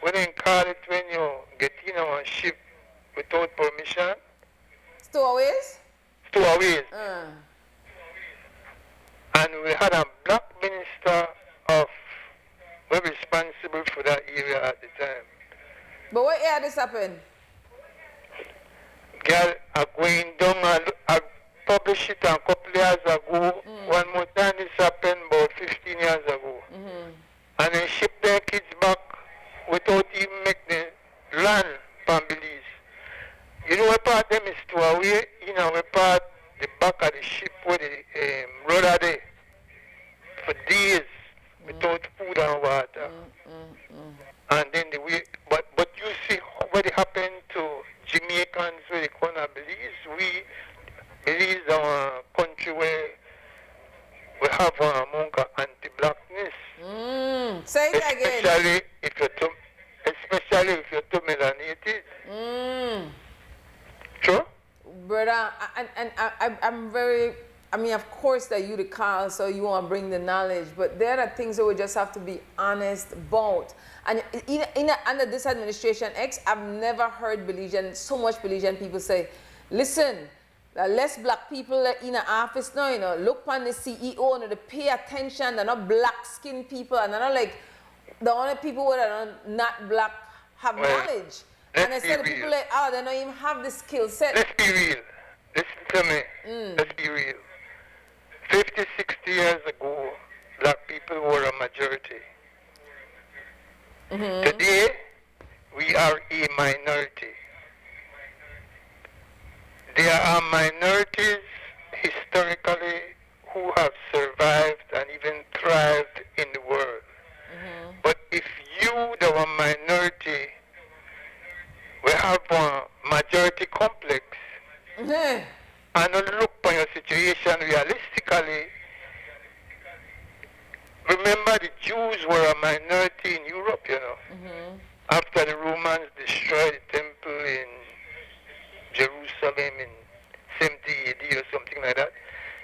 what do you call it when you get in on a ship without permission? Stowaways? Stowaways. And we had a black minister of, was responsible for that area at the time. But what year this happened? Girl, I going down and I published it a couple years ago. One more time this happened about 15 years ago. And they shipped their kids back without even making the land from Belize. You know what part them is stowaway? You know what part the back of the ship where the road are there for days without food and water. And then the way, but you see what happened to Jamaicans where they come to Belize. Belize is a country where we have a amount of anti-blackness. Say it again. Especially if you're too melanated. Sure? Brother, I'm very, I mean, of course that you the call, so you want to bring the knowledge, but there are things that we just have to be honest about. And under this administration, I've never heard so much Belizean people say, listen, less black people in the office now, look on the CEO, they pay attention, they're not black-skinned people, and they're not like, the only people who are not black have knowledge. And instead of people like, they don't even have the skill set. Let's be real. Listen to me. Let's be real. 50, 60 years ago, black people were a majority. Today, we are a minority. There are minorities historically who have survived and even thrived in the world. But if you, the minority, we have a majority complex, and look on your situation realistically, remember the Jews were a minority in Europe, after the Romans destroyed the temple in Jerusalem in 70 AD or something like that.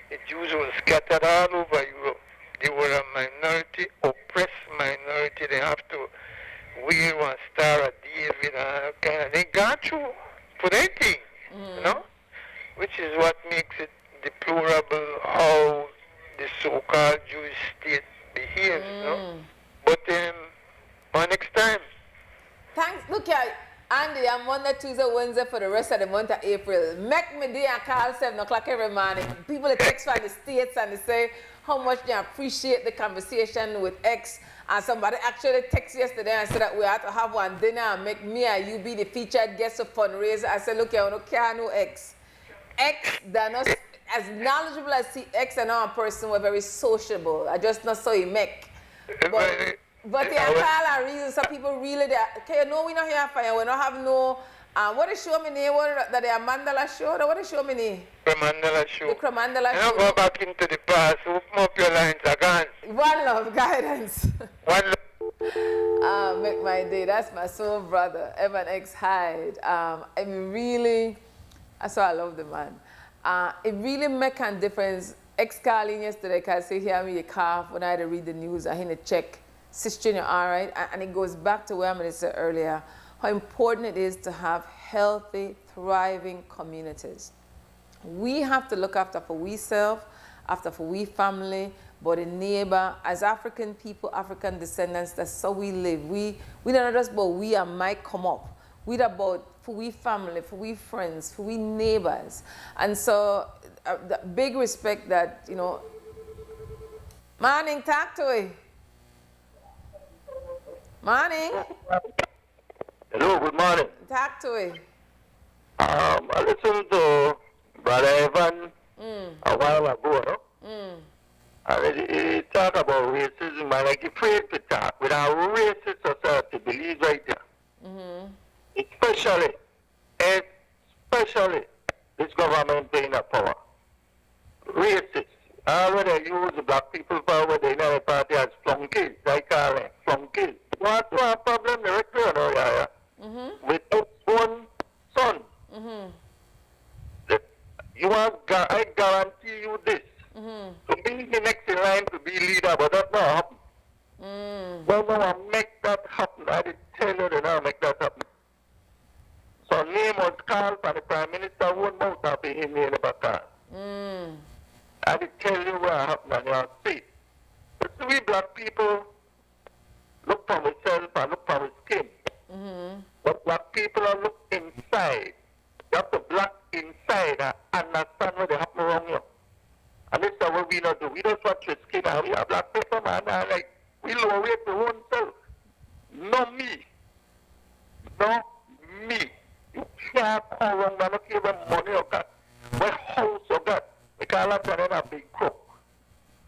The Jews were scattered all over Europe. They were a minority, oppressed minority. They have to wear one star of David and kind of. They got through for anything, which is what makes it deplorable how the so-called Jewish state behaves, But on next time. Thanks. Look here, Andy, I'm Monday, Tuesday, Wednesday for the rest of the month of April. Make me day and call 7 o'clock every morning. People that text from the States and they say how much they appreciate the conversation with X. And somebody actually texted yesterday and said that we have to have one dinner and make me and you be the featured guest of fundraiser. I said, look here, I don't care no X. X, they're not as knowledgeable as X and our person were very sociable. I just not saw him make. But they are call a reason some people really okay, no, we not here for you. We don't have no what is show me name? What that the Mandala show? What is show me name? The Mandala show. The Mandala show. Go back into the past, open up your lines again. One love guidance. One love. Make my day. That's my soul brother, Evan X Hyde. I mean really, that's why I love the man. It really make a difference. X calling yesterday, because I say, hear me, you cough when I had to read the news, I had to check. Sister, you're all right. And it goes back to what I said earlier, how important it is to have healthy, thriving communities. We have to look after for we self, after for we family, but the neighbor. As African people, African descendants, that's how we live. We don't just about we and might come up. We about for we family, for we friends, for we neighbors. And so, the big respect that, morning, talk to you. Morning. Hello, good morning. Talk to it. I listened to Brother Evan a while ago, and he talked about racism, and like afraid to talk with our racist society, believe right there. Especially this government being a power. Racist. I already use the black people power, they know the party as flunkies, I call them flunkies. What a problem directly on our area with his own son. I guarantee you do this. To be the next in line to be leader, but that's not happen. Well, no, I make that happen. I did tell you that I make that happen. So name was called by the Prime Minister, won't mouth up in him in the back. I did tell you what happened and you'll see. But we black people look for ourselves and look for our skin. But black people are look inside. You have to black inside and understand what they happen around you. And this is what we not do. We don't watch your skin and we are black people, man. And like, we lower rate the own self. No me. No me. You can't come around and not give them money or got. What house you got? Because lots of them are big crook.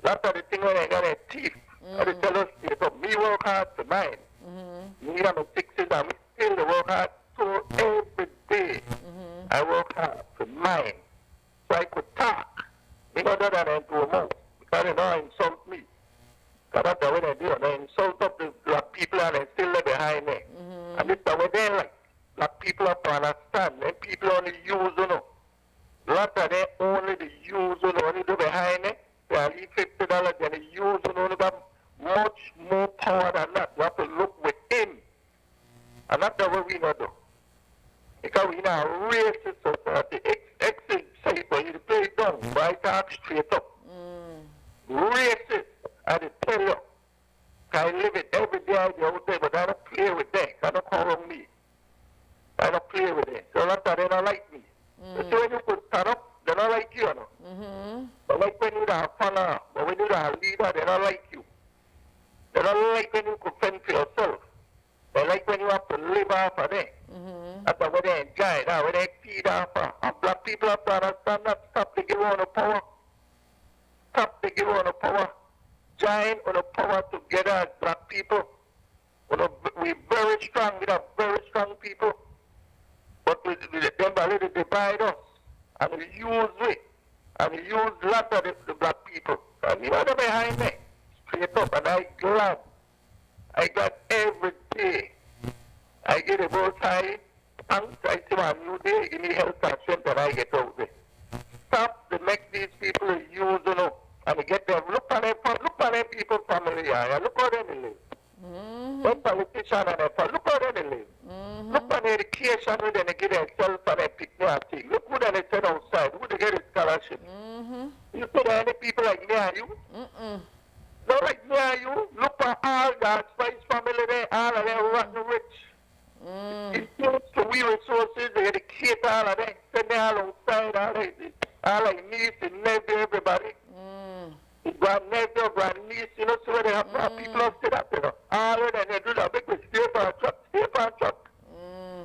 Lots of the things when they got a thief. And they tell us, me work hard for mine. Me have a 60s and me still work hard. So every day I work hard for mine. So I could talk. Me not do that into a mouth. Because they don't insult me. Because that's the way they do. They insult up the black people and they still lay behind me. And this is the way they like. Black people have to understand. Then people only use, you know. Lots of them only the use, you know, only do behind it. They leave $50, then they use, you know, they got much more power than that. You have to look within. And that's the way we not do. Because we not a racist society. Exit say for you to play it down, but I talk straight up. Racist, I tell you. I live it every day out there, but I don't play with them. I don't call on me. I don't play with them. So that's why they don't like me. So when you could stand up, they don't like you, you know. But like when you're a follower, but when you're a leader, they don't like you. They don't like when you could fend for yourself. They like when you have to live off of them. That's what they enjoy, that when they feed off of. And black people have to understand that. Stop to give on the power. Stop to give on the power. Join on the power together as black people. We're very strong, we have very strong people. But them already divide us. And we use it. And we use lots of the black people. And you know they're behind me. Straight up. And I'm glad. I got every day. I get a bow tie. Thanks. I see my new day. Give me health and strength and I get out there. Stop to make these people use, you know. And get them. Look at them people family. Look how they live. One politician and look how they live. Look at the education where they get themselves and they pick their thing. Look who they send outside. Who they get a scholarship. You see there any people like me and you? Not like me and you. Look at all that Spice family there. All of them rotten rich. It seems to we resources. They educate all of them. Send them all outside. All like niece and nephew, everybody. Grandnephew, grandniece, you know, so they have people have said that, you know. All of them, they do that because stay for a truck.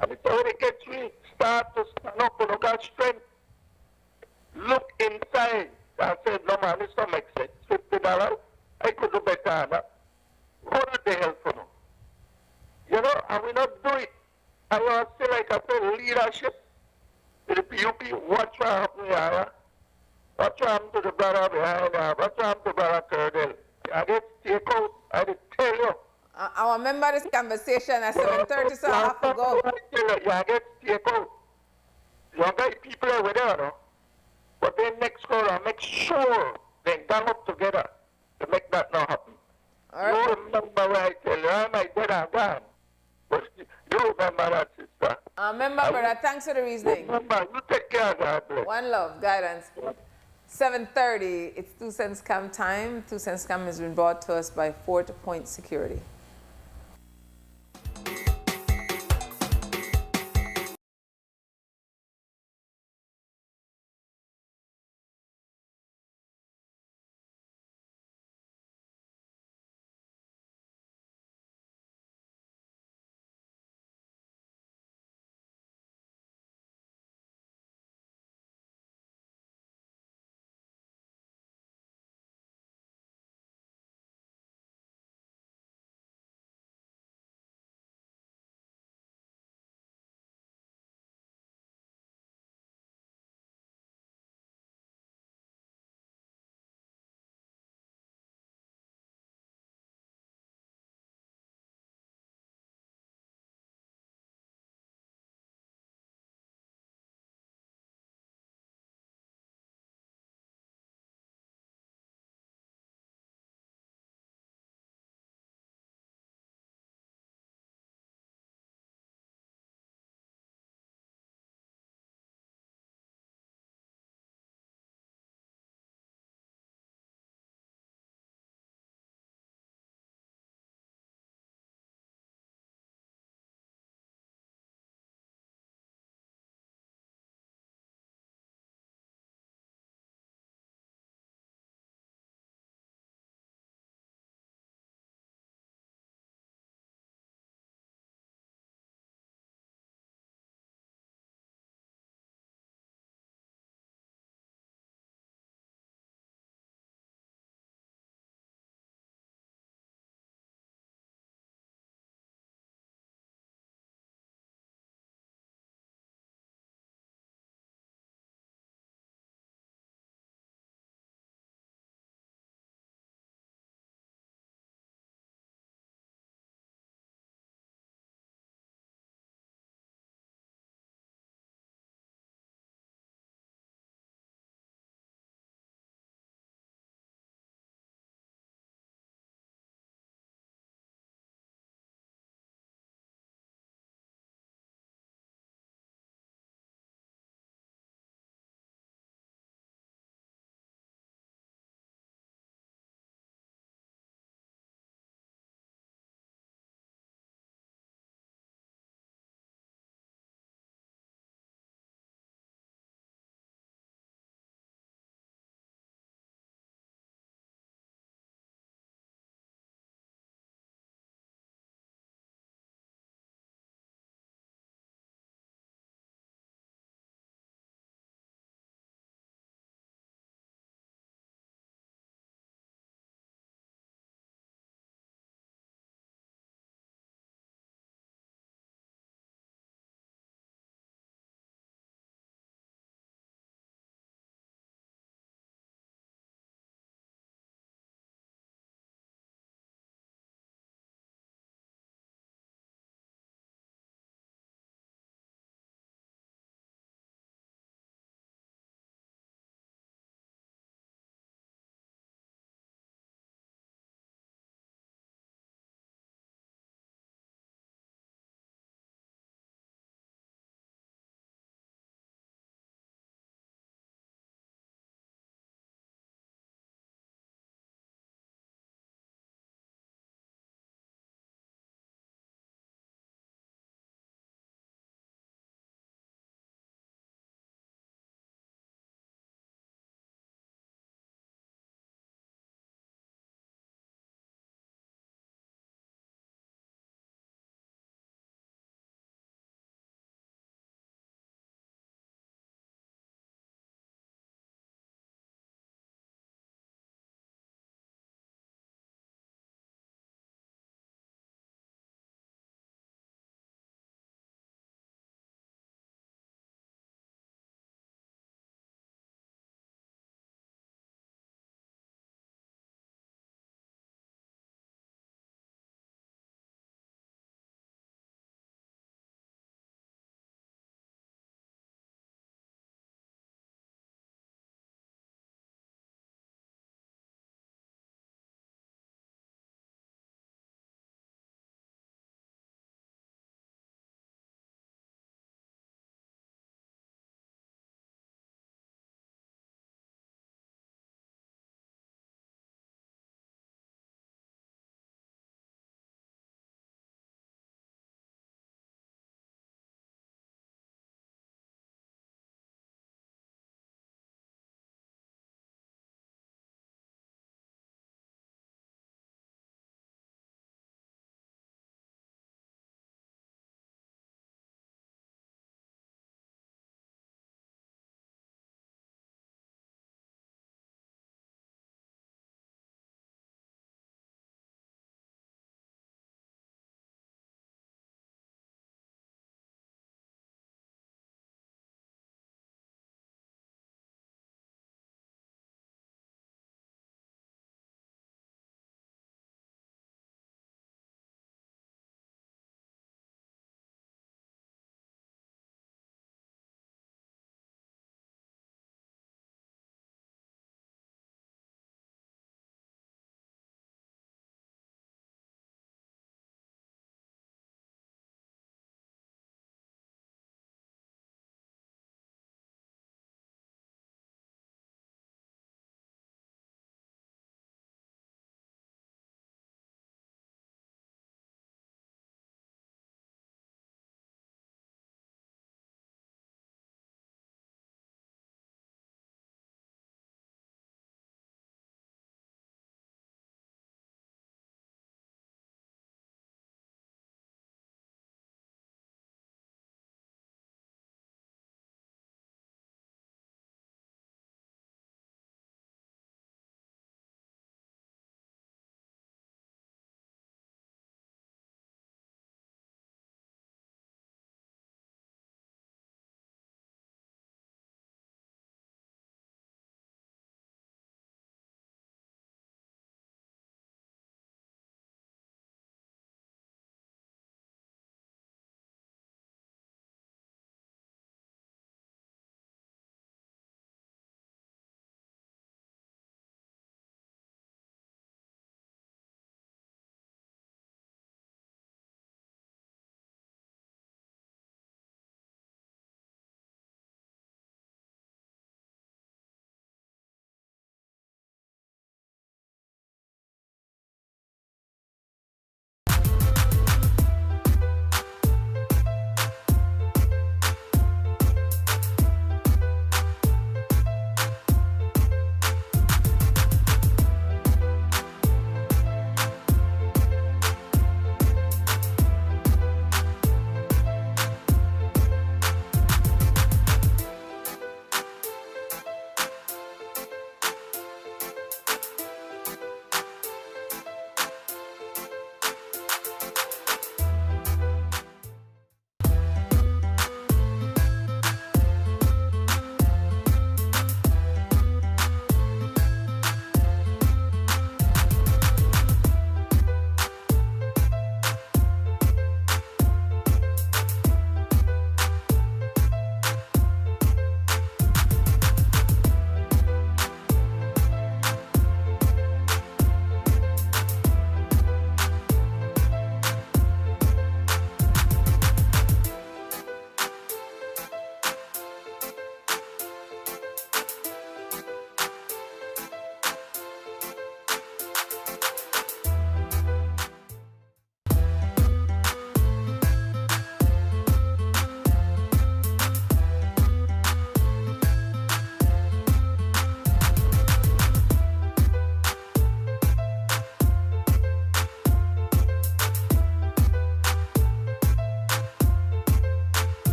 And it's how they get you start to stand up and look at strength. Look inside and say, no man, this don't make sense. $50, I could do better than that. What did they help for now? You know, and we not do it. And you say, like I said, leadership. The PUP, watch what happen here. What's happened to the brother behind her? What's happened to brother Colonel? I get take out. I did tell you. I remember this conversation at 7:30, so I have to go. You get take out. You got people over there, no? But then next call, make sure they gang up together to make that not happen. All right. You remember what I tell you. I might dead and gone. But you remember that, sister. I remember, brother. Thanks for the reasoning. Remember, you take care of that. One love, guidance. 7:30, it's 2 cents scam time. 2 cents scam has been brought to us by Fort Point Security.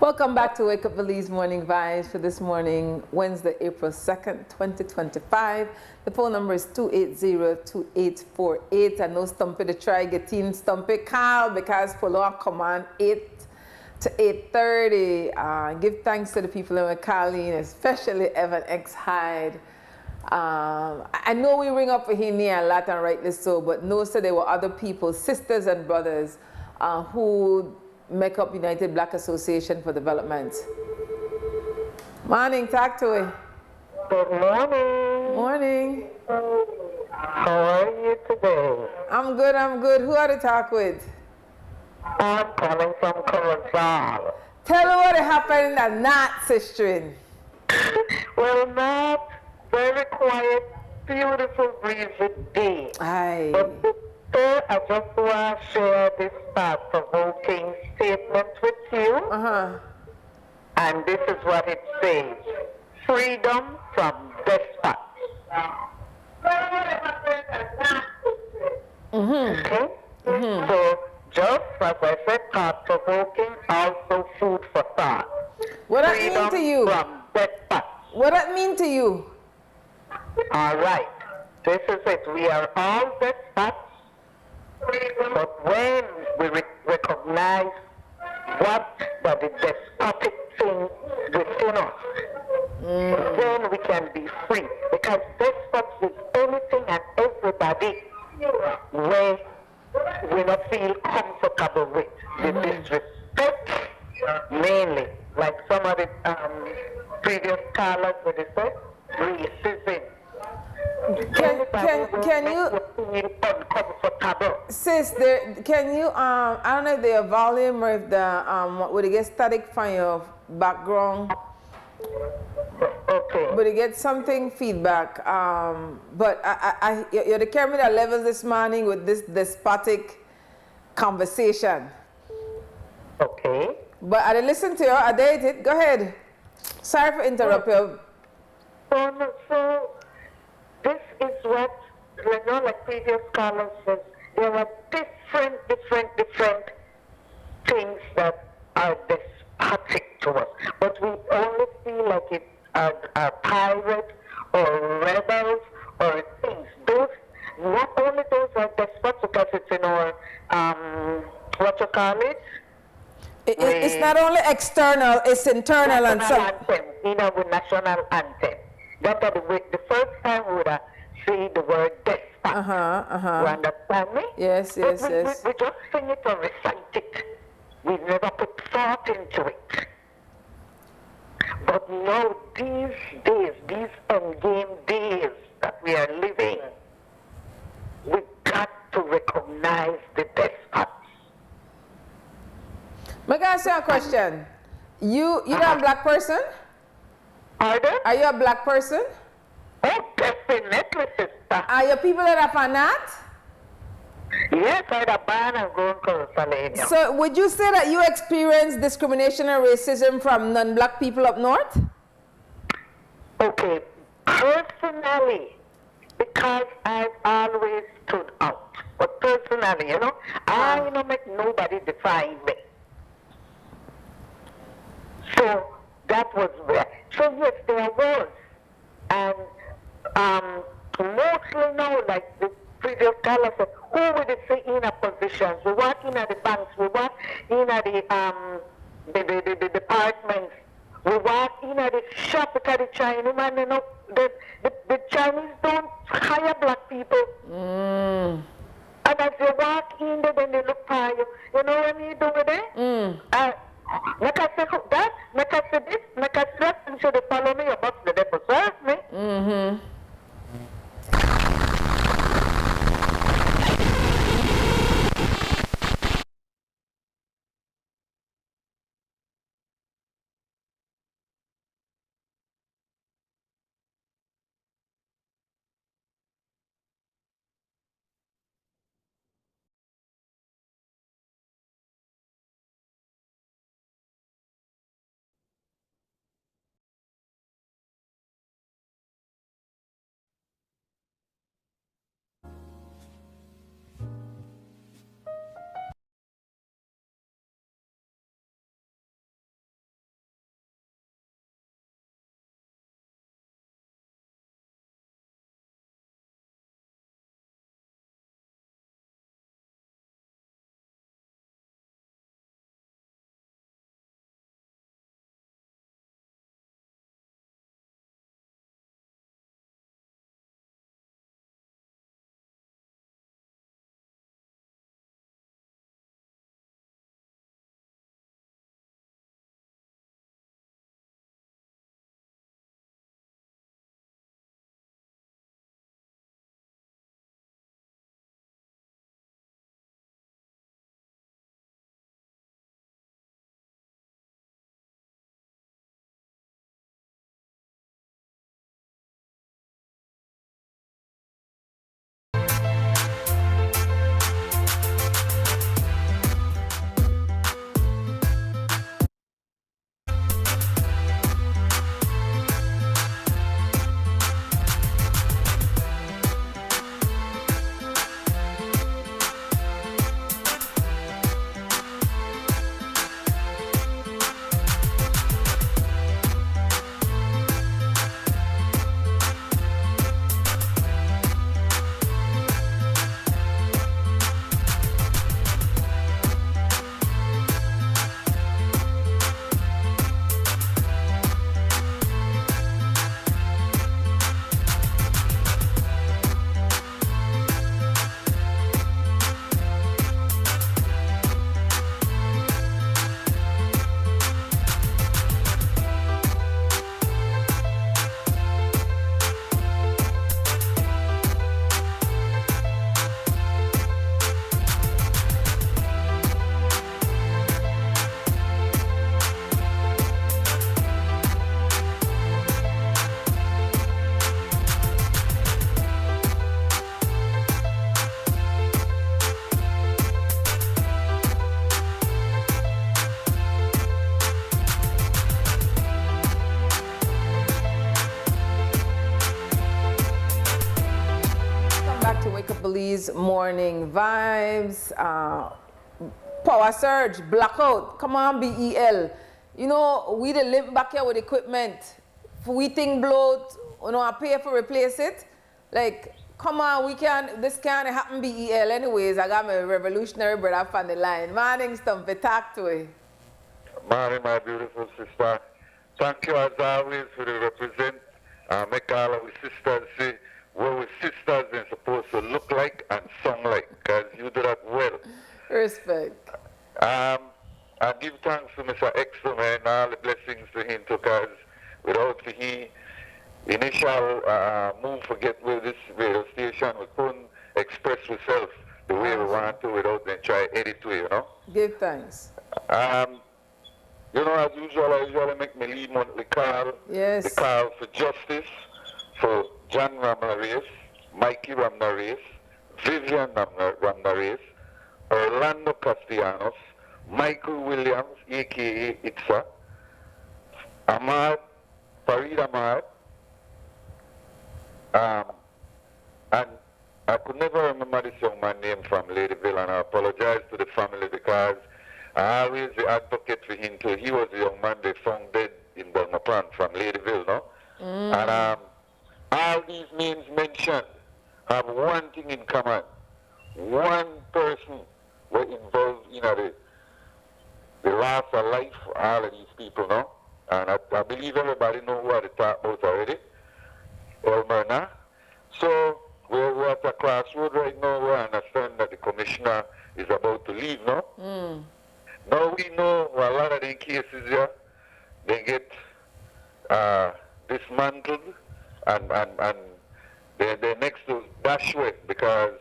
Welcome back to Wake Up Belize Morning Vibes for this morning, Wednesday, April 2nd, 2025. The phone number is 280-2848. I know Stumpy to try getting Stumpy call because follow command 8 to 8:30. Give thanks to the people who are calling, especially Evan X Hyde. I know we ring up for him here a lot and rightly so, but no, so there were other people, sisters and brothers, who make up United Black Association for Development. Morning, talk to it. Good morning. Morning. How are you today? I'm good, I'm good. Who are to talk with? I'm calling from Rosario. Tell me what happened in the Nazi string. Well, not very quiet, beautiful, breezy day. Aye. But sister, I just want to share this thought-provoking statement with you. And this is what it says. Freedom from despots. Okay? So, just as I said, thought-provoking, also food for thought. What that mean to you? From despots. What that mean to you? All right. This is it. We are all despots. But when we recognize what the despotic thing within us, then we can be free. Because despots is anything and everybody where we don't feel comfortable with. The disrespect, mainly, like some of the previous callers would have said, racism. Can you, sis, can you, I don't know if the volume or if the, would it get static from your background? Okay. But it gets something feedback. But you're the camera levels this morning with this despotic conversation. Okay. But I listen to you, I did it. Go ahead. Sorry for interrupting you. So this is what, like previous callers says, there are different things that are despotic to us. But we only feel like it are pirates or rebels or things. Those, not only those are despots because it's in our, what you call it? It's not only external, it's internal and so. Anthem, with national anthem. That are the first time we would see the word despot. You understand me? Yes. We just sing it or recite it. We never put thought into it. But now these days, these endgame days that we are living, we got to recognize the despots. May I ask you a question? You're a black person? Pardon? Are you a black person? Oh, definitely, sister. Are you people that are from that? Yes, I'm a born and grown Rosario. So would you say that you experience discrimination and racism from non-black people up north? Okay, personally, because I've always stood out. But personally, I don't make nobody define me. So that was where. So yes, there was. And mostly now, like the previous caller said, who would it see in a positions? We work in the banks, we work in the departments, we work in the shop because the Chinese man, the Chinese don't hire black people. And as you walk in there, then they look for you. You know what you do with it? Like I said, that, like I said this, like I said, and so they follow me, your boss, they serve me. Wake Up Belize Morning Vibes. Power surge, blackout. Come on, BEL. You know, we the limp back here with equipment. If we think blow, you know, I pay for replace it. Like, come on, this can't happen BEL anyways. I got my revolutionary brother on the line. Morning, Stumpy, talk to it. Marin, my beautiful sister. Thank you as always for the represent. Make all our sisters say what we sisters are supposed to look like and sound like, because you do that well. Respect. I give thanks to Mr. Exo, man, all the blessings to him, because without his initial move to get with this radio station, we couldn't express ourselves the way we want to without them try to edit to, you know. Give thanks. You know, as usual, I usually make my lead monthly call. Yes. The call for justice for John Ramnareis, Mikey Ramnareis, Vivian Ramnareis, Orlando Castellanos, Michael Williams, a.k.a. Itza, Ahmad, Farid Ahmad, and I could never remember this young man's name from Ladyville, and I apologize to the family because I always the advocate for him too. He was a young man they found dead in Belmopan from Ladyville, no? And all these names mentioned have one thing in common. One person was involved in the loss of life for all of these people, no? And I believe everybody know what they talk about already. Elmerna. So we're at a crossroad right now. We understand that the commissioner is about to leave, no? Now we know a lot of the cases here, they get dismantled and they're next to Dashway, because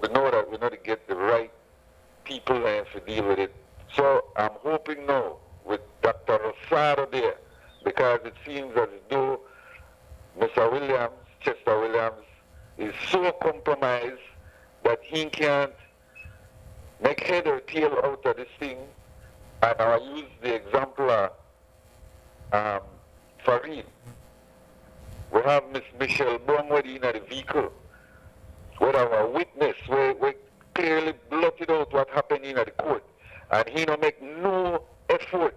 we know that we know to get the right people there to deal with it. So I'm hoping now with Dr. Rosario there, because it seems as though Mr. Williams, Chester Williams, is so compromised that he can't make head or tail out of this thing. And I use the example of Farid. We have Miss Michelle Bromwedi in the vehicle. We have a witness. We clearly blotted out what happened in the court. And he don't make no effort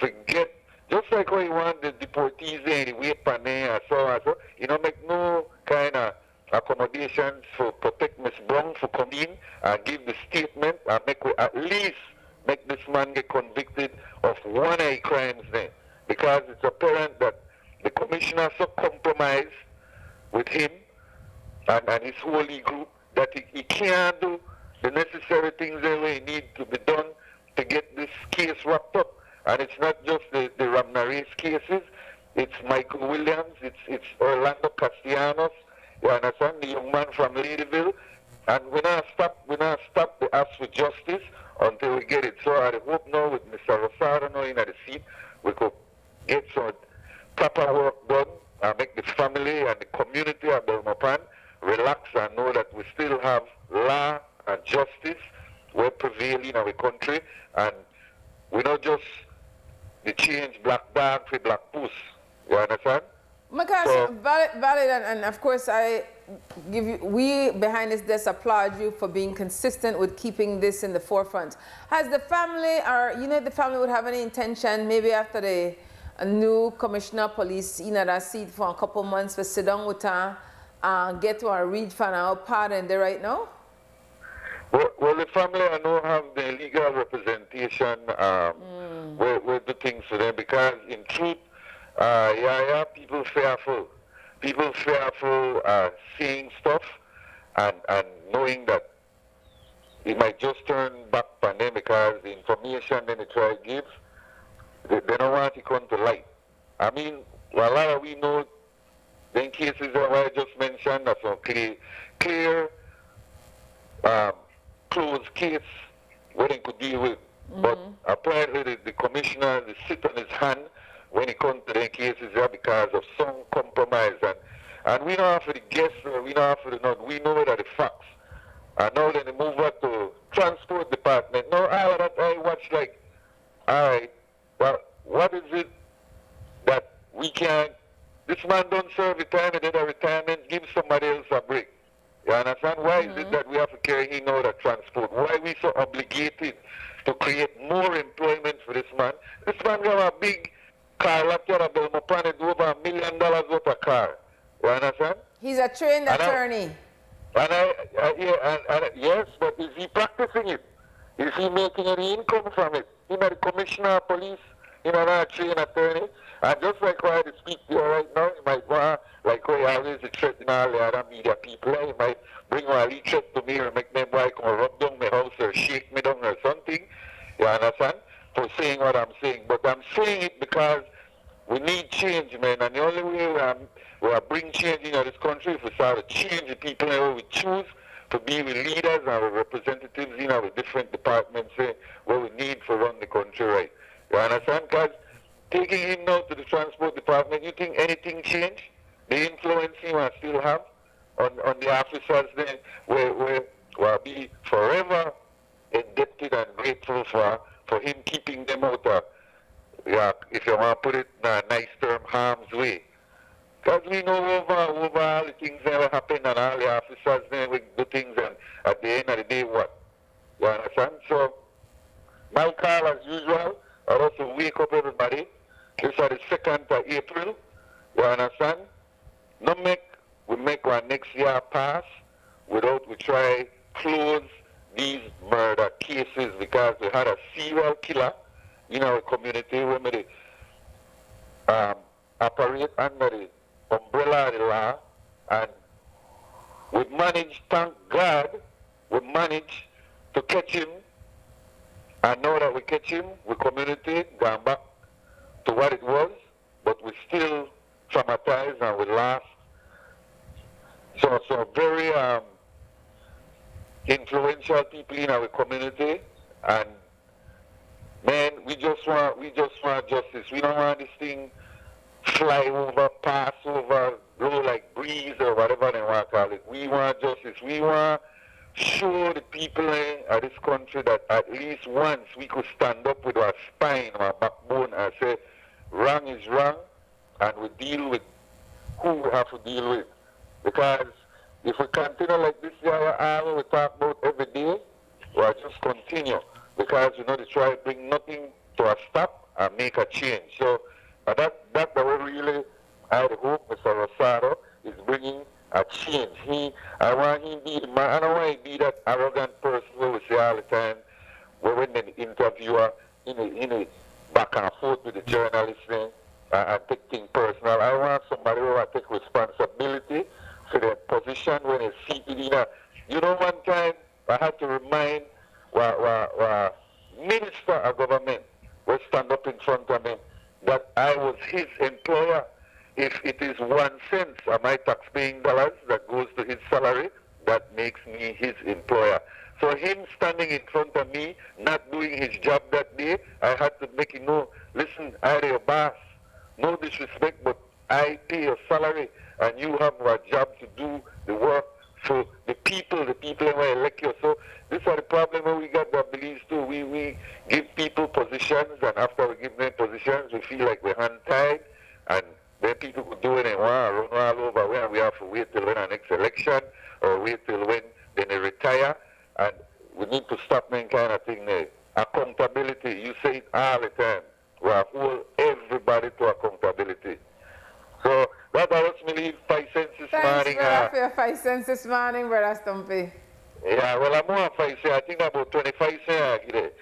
to get, just like how he want the deportees and the wait for there and so on and so, he don't make no kind of accommodations to protect Miss Brown for coming in and give the statement and at least make this man get convicted of one of the crimes there. Because it's apparent that the commissioner so compromised with him and his holy group that he can't do the necessary things that we need to be done to get this case wrapped up. And it's not just the Ramnareis cases, it's Michael Williams, it's Orlando Castellanos, you understand, the young man from Ladyville. And we're not stop the ask for justice until we get it. So I hope now with Mr. Rosario now in the seat, we could get some proper work done and make the family and the community of Belmopan relax and know that we still have law and justice will prevail in our country, and we not just the change black dog for black puss. You understand? Because So- valid, and of course we behind this desk applaud you for being consistent with keeping this in the forefront. Has the family, or the family would have any intention, maybe after a new commissioner of police in that seat for a couple months, for sit down with her and get to a read for our part in there right now? Well, the family I know have the legal representation. We'll do things for them because, in truth, YaYa, people fearful. People fearful seeing stuff and knowing that it might just turn back on them because the information they try to give, they don't want it to come to light. I mean, a lot of we know the cases that I just mentioned, that's some clear closed case where they could deal with. But apparently the commissioner is sit on his hand when it comes to the cases there because of some compromise. And we don't have to guess, we don't have to know, we know that the facts. And now then they move up to transport department. Now all of that I watch like, all right, well, what is it that we can, this man don't serve retirement, did a retirement, give somebody else a break. You understand? Why is it that we have to carry him out of transport? Why are we so obligated to create more employment for this man? This man got a big car like that about my planet over $1 million worth of car. You understand? He's a trained attorney. Yes, but is he practicing it? Is he making any income from it? He might be commissioner of police, you know, not a trained attorney. And just like why I speak to you right now, he might want, like how he always threaten all the other media people, he might bring a lead threat to me or make them boy come rub down my house or shake me down or something. You understand? For saying what I'm saying. But I'm saying it because we need change, man. And the only way we bring change in this country is we start to change the people that we choose to be with leaders and with representatives in our different departments where we need to run the country right. You understand? Because taking him now to the transport department, you think anything changed? The influence he will still have on the officers then will be forever indebted and grateful for him keeping them out of, if you want to put it in a nice term, harm's way. Because we know over all the things that will happen and all the officers then will do things and at the end of the day what? You understand? So my call as usual, I also wake up everybody. This is the 2nd of April. You understand? We make our next year pass without we try close these murder cases because we had a serial killer in our community when we operate under the umbrella of the law, and we managed, thank God, we managed to catch him, and now that we catch him, we community gone back to what it was, but we still traumatized and we lost. So very influential people in our community, and man, we just want justice. We don't want this thing fly over, pass over, blow like breeze or whatever they want to call it. We want justice. We want to show the people of this country that at least once we could stand up with our spine, our backbone, and say wrong is wrong, and we deal with who we have to deal with. Because if we continue like this, YaYa, we talk about every day, we'll just continue. Because, they try to bring nothing to a stop and make a change. So that's what really, I hope Mr. Rosario is bringing a change. I want him to be the man. I don't want him to be that arrogant person who we say all the time, where when the interviewer in a back and forth with the journalist and take things personal. I want somebody who will take responsibility for their position when they see it. One time I had to remind minister of government will stand up in front of me that I was his employer. If it is 1 cent of my tax-paying dollars that goes to his salary, that makes me his employer. So him standing in front of me, not doing his job that day, I had to make him know, listen, I'm your boss. No disrespect, but I pay your salary, and you have a job to do the work for the people who elect you. So these are the problem where we got the beliefs too. We give people positions, and after we give them positions, we feel like we're hand-tied, and then people could do it and run all over where we have to wait till when our next election, or wait till when then they retire, and we need to stop that kind of thing there. Accountability, you say it all the time. We have to hold everybody to accountability. So that lets me leave 5 cents this morning. Thanks, for your 5 cents this morning, Brother Stumpy. Yeah, well, I'm more 5 cents. I think about 25 cents I get it.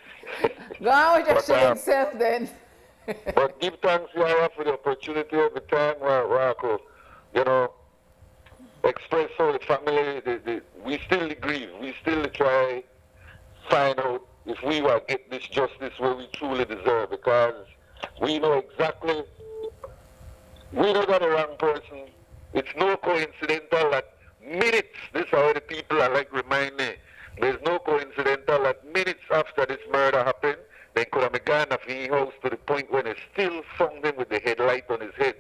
Go on with your shilling self then. But give thanks, YaYa, for the opportunity every time where I could, express how the family, we still grieve. We still try find out if we will get this justice where we truly deserve, because we know exactly, we know that the wrong person. It's no coincidental that minutes, this is how the people are like remind me, there's no coincidental that minutes after this murder happened, they could have gone off his house to the point when they still found him with the headlight on his head.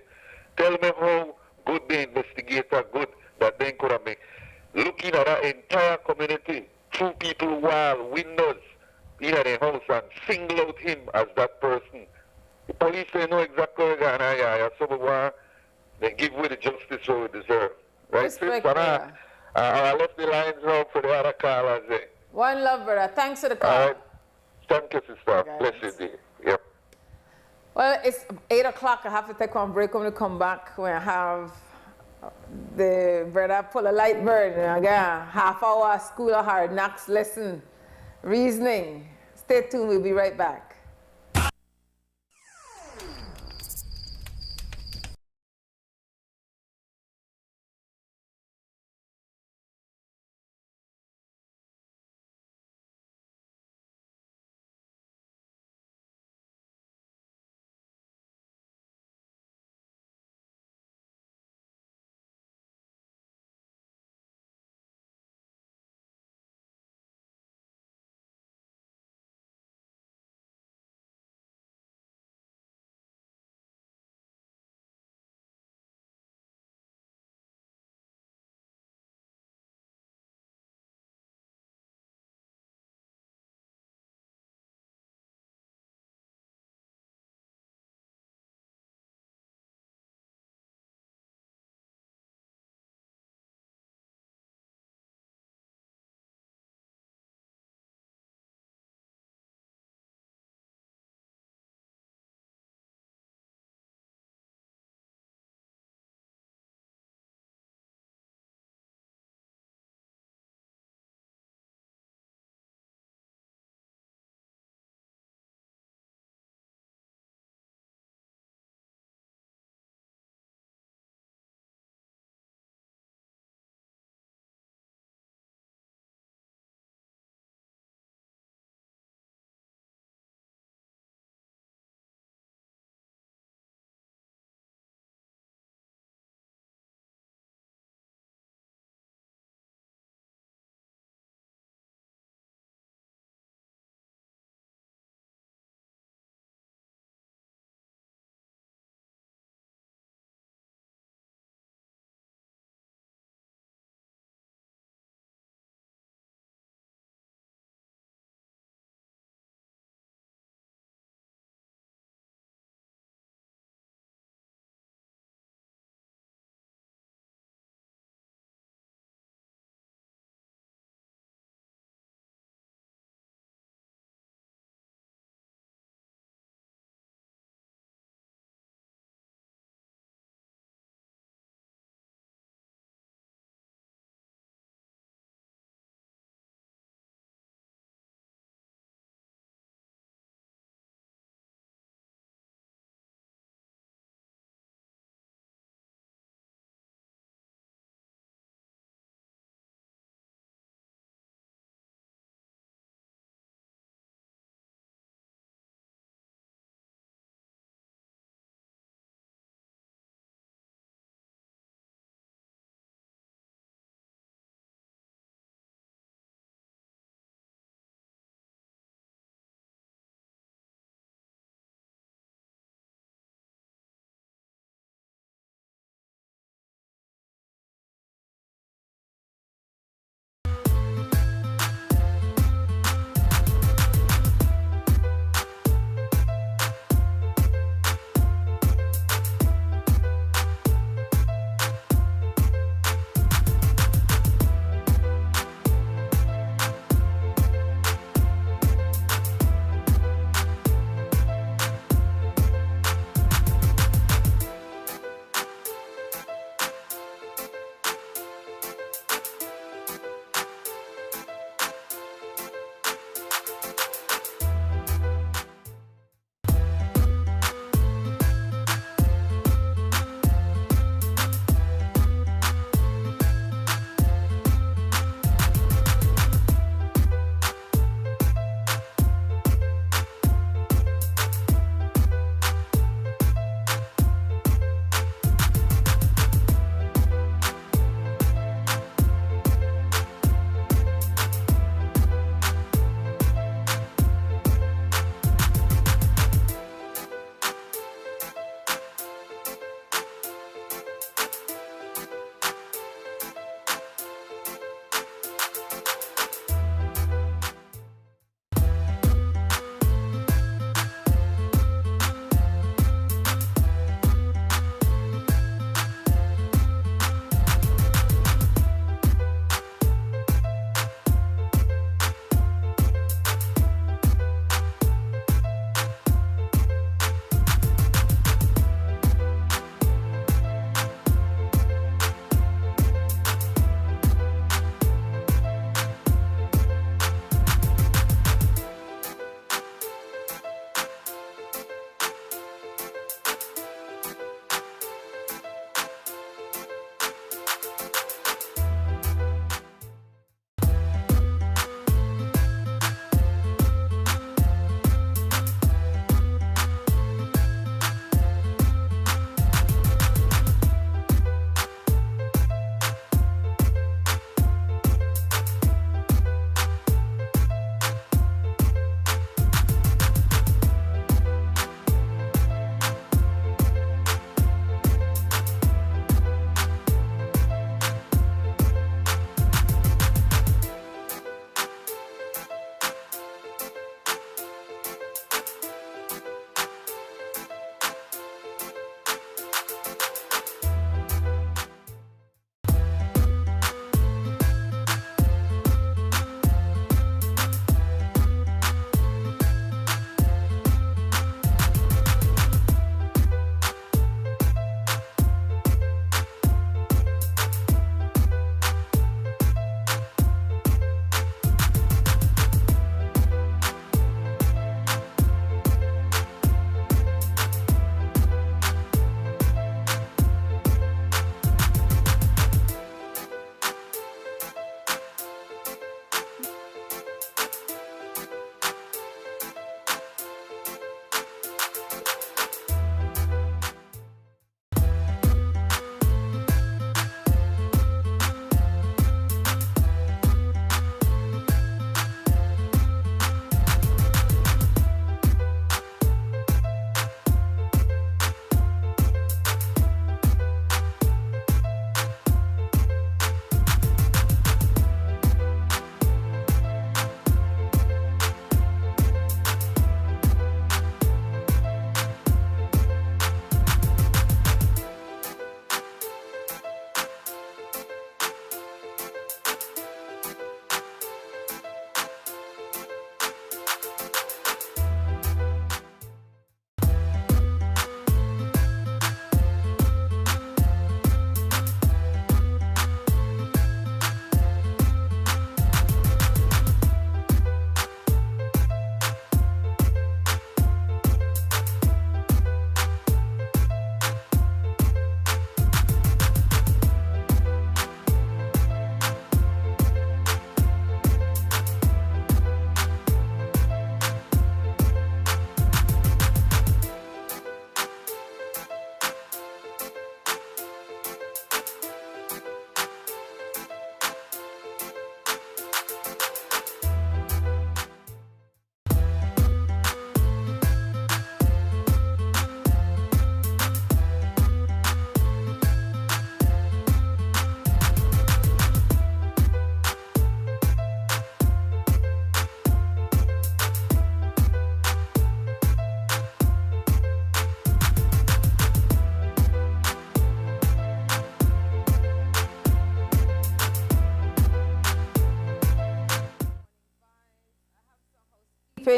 Tell me how good the investigator, good that they could have been looking at that entire community through people wall, windows in their house and single out him as that person. The police they know exactly where they're going. So we want they give way the justice we deserve. Right? Respect, I left the lines out for the other callers there. One love, brother. Thanks for the call. All right. Thank you, sister. Guys. Bless you, day. Yep. Well, it's 8 o'clock. I have to take one break when we come back. We have the brother pull a light bird. And again, half hour school of hard knocks lesson. Reasoning. Stay tuned. We'll be right back.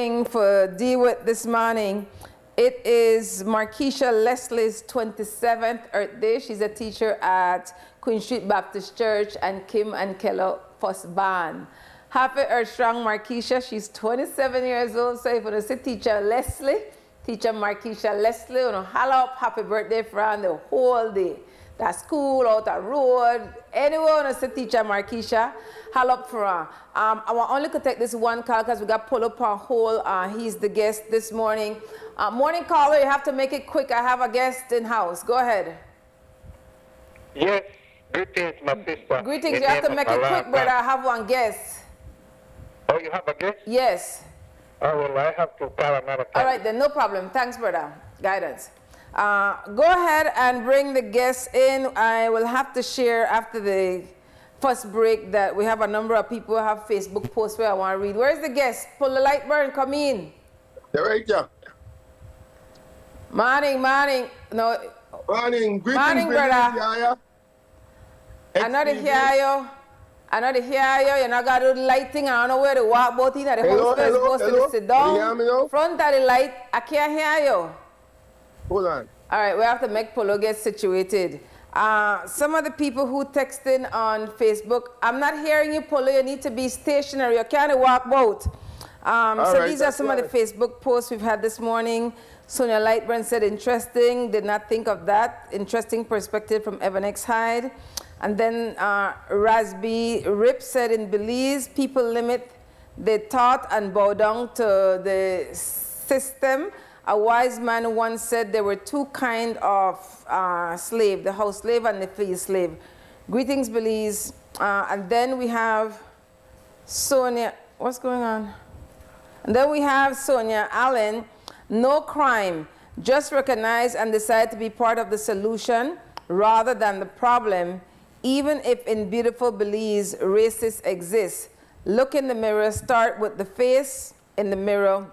bring for deal with this morning. It is Markeisha Leslie's 27th Earth Day. She's a teacher at Queen Street Baptist Church and Kim and Kello First Band. Happy Earth Strong Markeisha. She's 27 years old. So if you want to see Teacher Leslie, Teacher Markeisha Leslie, you know, holla up happy birthday for her the whole day. That school, out the road, anyone want to see Teacher Markeisha, holla up for her. I want only to take this one call because we got pull up on hold. He's the guest this morning. Morning caller, you have to make it quick. I have a guest in house. Go ahead. Yes, greetings, my sister. Greetings. You have to make it quick, brother. I have one guest. Oh, you have a guest? Yes. Oh, well, I have to call another time. All right, then, no problem. Thanks, brother. Guidance. Go ahead and bring the guests in. I will have to share after the first break that we have a number of people who have Facebook posts where I want to read. Where's the guest? Pull the light burn. Come in. They're right here. Morning. No. Morning. Greetings, Morning, brother. YaYa. I know to hear you. You're not got to do the lighting. I don't know where to walk about in. The house is supposed to sit down. You hear me now? Front of the light. I can't hear you. Hold on. All right, we have to make Polo get situated. Some of the people who texted on Facebook, I'm not hearing you, Polo. You need to be stationary. You can't walk about. So these are some of the Facebook posts we've had this morning. Sonia Lightburn said, interesting. Did not think of that. Interesting perspective from Evan X. Hyde. And then Rasby Rip said, in Belize, people limit their thought and bow down to the system. A wise man once said there were two kinds of slave, the house slave and the field slave. Greetings, Belize. And then we have Sonia. What's going on? And then we have Sonia Allen. No crime. Just recognize and decide to be part of the solution rather than the problem. Even if in beautiful Belize, racists exist. Look in the mirror. Start with the face in the mirror.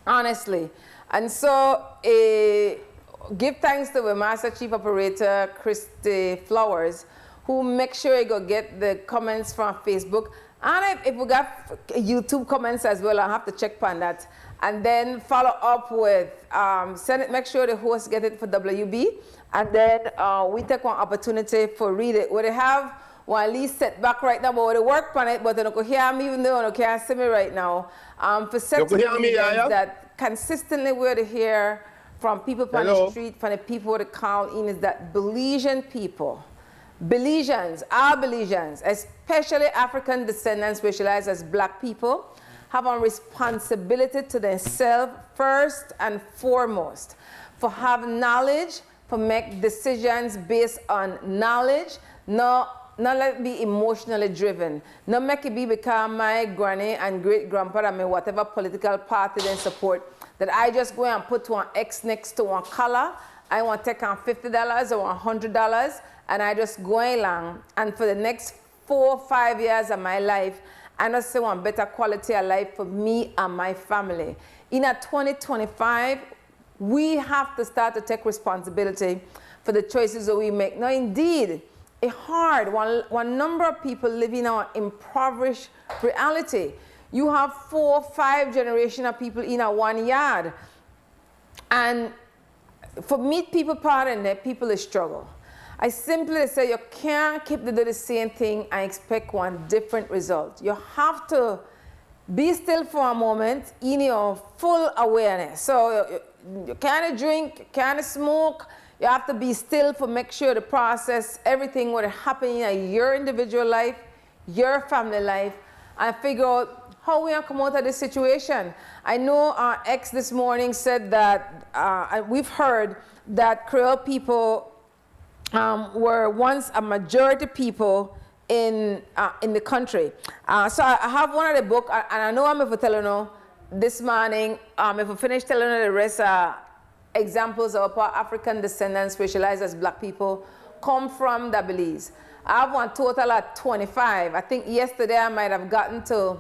Honestly. And so, give thanks to the Master Chief Operator, Christy Flowers, who make sure you go get the comments from Facebook. And if we got YouTube comments as well, I'll have to check on that. And then follow up with, send it, make sure the host get it for WB. And then we take one opportunity for read it. We have one at least set back right now, but we work on it, but you can hear me even though you can't see me right now. For sensitive reasons that consistently we're to hear from people on the street, from the people that call in, is that Belizean people, Belizeans, our Belizeans, especially African descendants racialized as black people, have a responsibility to themselves first and foremost, for have knowledge, for make decisions based on knowledge, not let it be emotionally driven. Not make it be because my granny and great-grandpa and me whatever political party they support, that I just go and put one X next to one color. I want to take on $50 or $100, and I just go along. And for the next 4 or 5 years of my life, I just want better quality of life for me and my family. In 2025, we have to start to take responsibility for the choices that we make. Now, indeed, it's hard. One number of people live in our impoverished reality. You have 4 or 5 generations of people in a one yard. And for meet people part in there, people struggle. I simply say you can't keep doing the same thing and expect one different result. You have to be still for a moment in your full awareness. So you can't drink, you can't smoke. You have to be still for make sure to process everything what is happening in your individual life, your family life, and figure out how we can come out of this situation. I know our ex this morning said that we've heard that Creole people were once a majority people in the country. So I have one of the book, and I know I'm going to tell you now this morning, if I finish telling you the rest, examples of our African descendants racialized as black people come from the Belize. I have one total of 25. I think yesterday I might have gotten to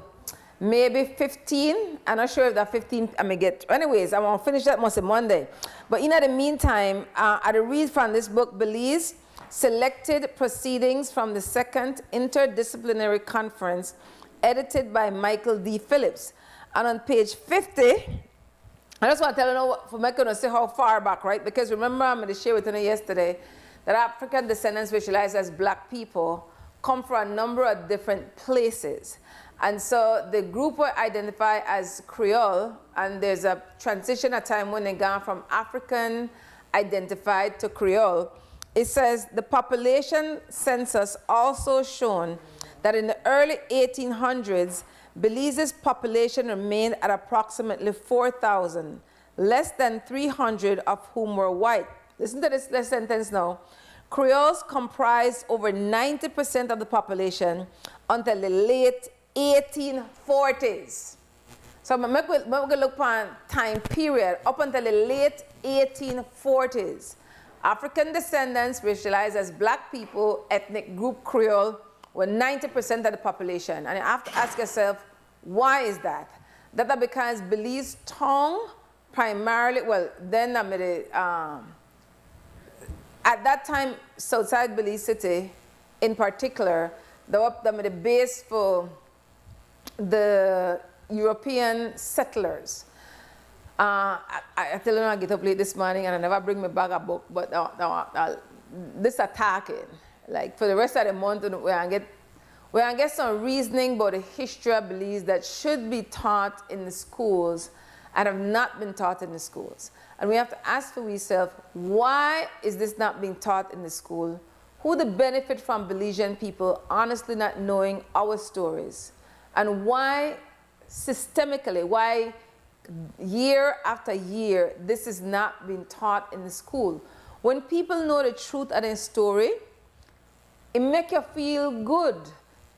maybe 15. I'm not sure if that 15 I may get. Anyways, I want to finish that most of Monday. But in the meantime, I read from this book, Belize, Selected Proceedings from the Second Interdisciplinary Conference, edited by Michael D. Phillips. And on page 50, I just want to tell you now, for making us see how far back, right? Because remember, I'm going to share with you yesterday that African descendants visualized as black people come from a number of different places. And so the group were identified as Creole, and there's a transition at time when they gone from African identified to Creole. It says the population census also shown that in the early 1800s, Belize's population remained at approximately 4,000, less than 300 of whom were white. Listen to this last sentence now. Creoles comprised over 90% of the population until the late 1840s. So we're going to look upon time period up until the late 1840s. African descendants racialized as black people, ethnic group Creole, were 90% of the population. And you have to ask yourself, why is that? That because Belize tongue primarily, well, then at that time, Southside Belize City, in particular, they were the base for the European settlers. I tell you, I get up late this morning and I never bring me back a book, but this attacking. Like for the rest of the month, we're gonna get some reasoning about the history of Belize that should be taught in the schools and have not been taught in the schools. And we have to ask for ourselves, why is this not being taught in the school? Who the benefit from Belizean people honestly not knowing our stories? And why systemically, why year after year, this is not being taught in the school? When people know the truth of their story, it makes you feel good.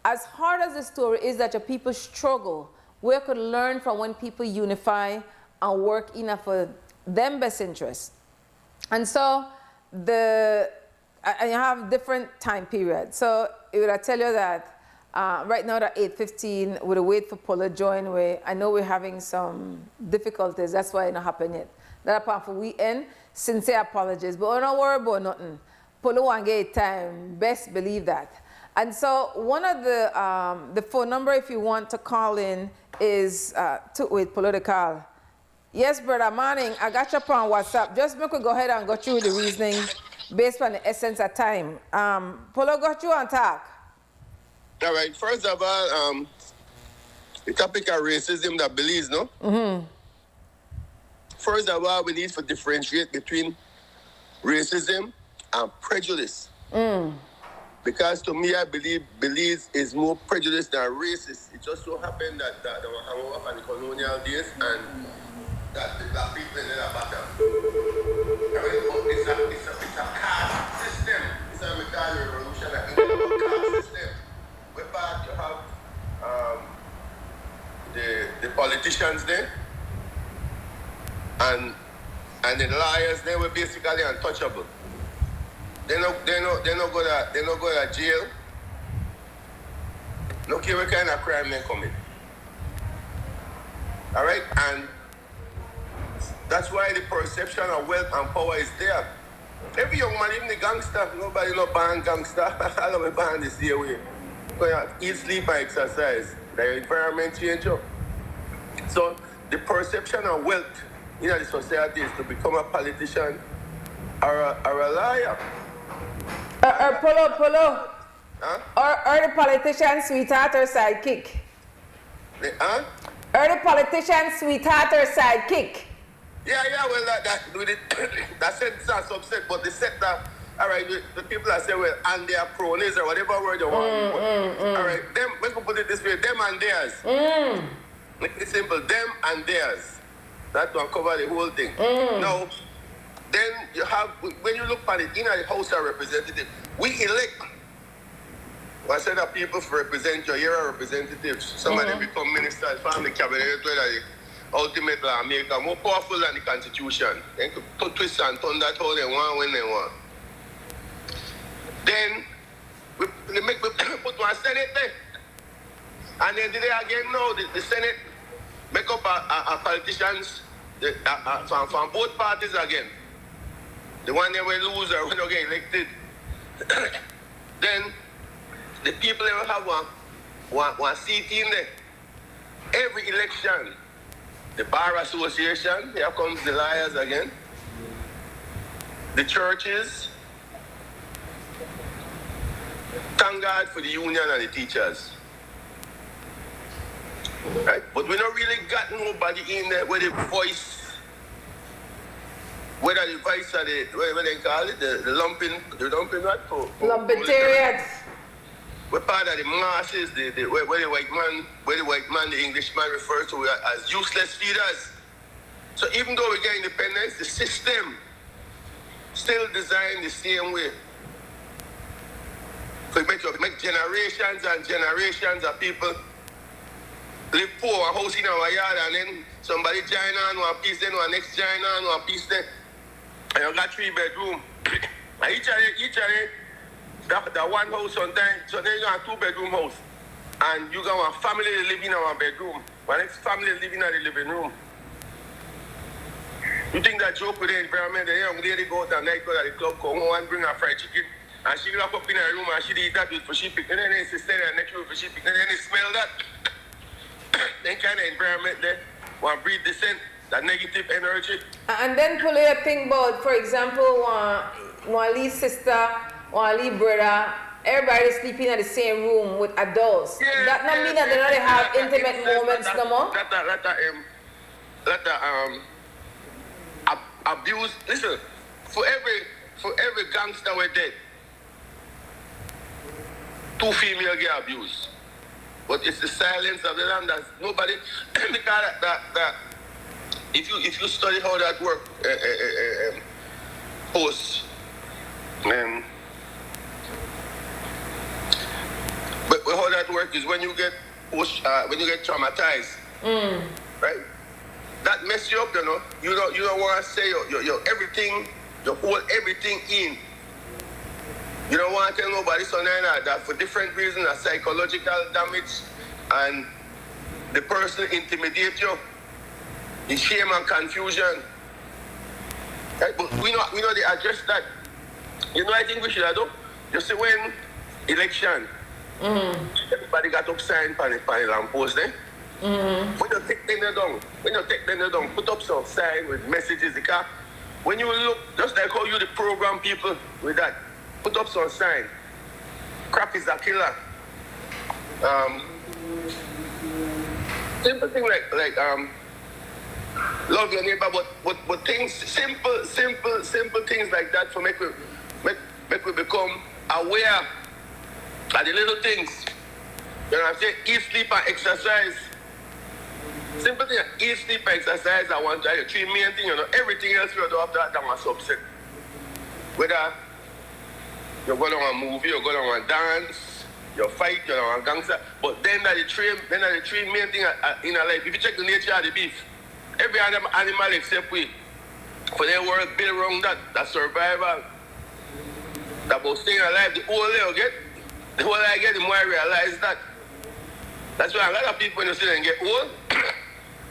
As hard as the story is that your people struggle, we could learn from when people unify and work enough for them best interest. And so you have different time periods. So it would tell you that right now at 8:15, we'll wait for Polo join. I know we're having some difficulties. That's why it not happened yet. That apart for we end, sincere apologies. But don't worry about nothing. Polo won't get time. Best believe that. And so one of the phone number, if you want to call in, is wait, Polo the call. Yes, brother Manning, I got you up on WhatsApp. Just make we go ahead and go through the reasoning based on the essence of time. Polo got you on talk. All right. First of all, the topic of racism that Belize, no? Mm-hmm. First of all, we need to differentiate between racism and prejudice. Because to me, I believe Belize is more prejudiced than racist. It just so happened that they were hung up in the colonial days and that the black people in the bottom. It's a caste system. It's a American revolution. It's a caste system. Whereby you have the politicians there and the lawyers, they were basically untouchable. They no go to jail. No care what kind of crime they commit. All right, and that's why the perception of wealth and power is there. Every young man, even the gangster, nobody no ban gangster. All of them ban this day away. Eat, sleep, and exercise. The environment change up. So the perception of wealth in the society is to become a politician or a liar. Polo. Huh? Or the politician sweetheart or sidekick? Huh? Or the politician sweetheart or sidekick? Yeah, well, that sentence is subset, but the set that, all right, the people that say, well, and their cronies or whatever word you want. All right, them, let's put it this way, them and theirs. Make it simple, them and theirs. That will cover the whole thing. Now, then you have, when you look at it in the House of Representatives, we elect one set of people to represent your area representatives. Some of them become ministers, from the cabinet, whether ultimately America more powerful than the Constitution. They could twist and turn that how they want when they want. Then we put one Senate there. And then today again now the Senate make up a politicians from both parties again. The one they will lose or when they get elected. Then the people will have one seat in there. Every election, the Bar Association, here comes the liars again, the churches. Thank God for the union and the teachers. Right? But we don't really got nobody in there with a voice. Whether the voice or the, what they call it, the lumping what? Lumpitarians. We're part of the masses, where the white man, the Englishman refers to as useless feeders. So even though we get independence, the system still designed the same way. So it make generations and generations of people live poor, a house in our yard, and then somebody join on one piece, then one next join on one piece, then and you got 3 bedroom. And each of that one house sometimes, so then you have 2-bedroom house. And you got one family living in one bedroom, one next family living in the living room. You think that joke with the environment, the young lady go out at night, go to the club, come home and bring her fried chicken, and she lock up in her room and she eat that with for she pick, and then she stay there next room for she pick, and then they smell that. That kind of environment there, one breed the scent, that negative energy. And then pull your thing about, for example, one Lee's sister, one Lee brother, everybody sleeping in the same room with adults. Yeah, that not mean that they don't have intimate moments no more? Abuse. Listen, for every gangster we're dead, 2 female get abused. But it's the silence of the land that nobody, because that if you study how that work, post, but how that work is when you get traumatized, right? That mess you up, you know. You don't want to say your everything, you hold everything in. You don't want to tell nobody so that for different reasons, a psychological damage, and the person intimidate you, in shame and confusion. Right? But we know they address that. You know, I think we should have done. You see, when election, everybody got up sign on the lamppost there. When you take them down, put up some sign with messages. Because when you look, just like how you the program people with that, put up some sign. Crap is a killer. Simple thing like love your neighbor, but things simple things like that for make we become aware of the little things. You know what I'm saying? Eat, sleep, and exercise. Simple thing, eat, sleep, and exercise. I want to the 3 main things, you know. Everything else you do after that, I'm a subset. Whether you're going on a movie, you're going on a dance, you fight, you're on a gangster. But then that the 3 main things in our life. If you check the nature of the beef, every animal except we, for their world built around that survival, that about staying alive, the older you get, the older I get, the more I realize that. That's why a lot of people when you see them get old,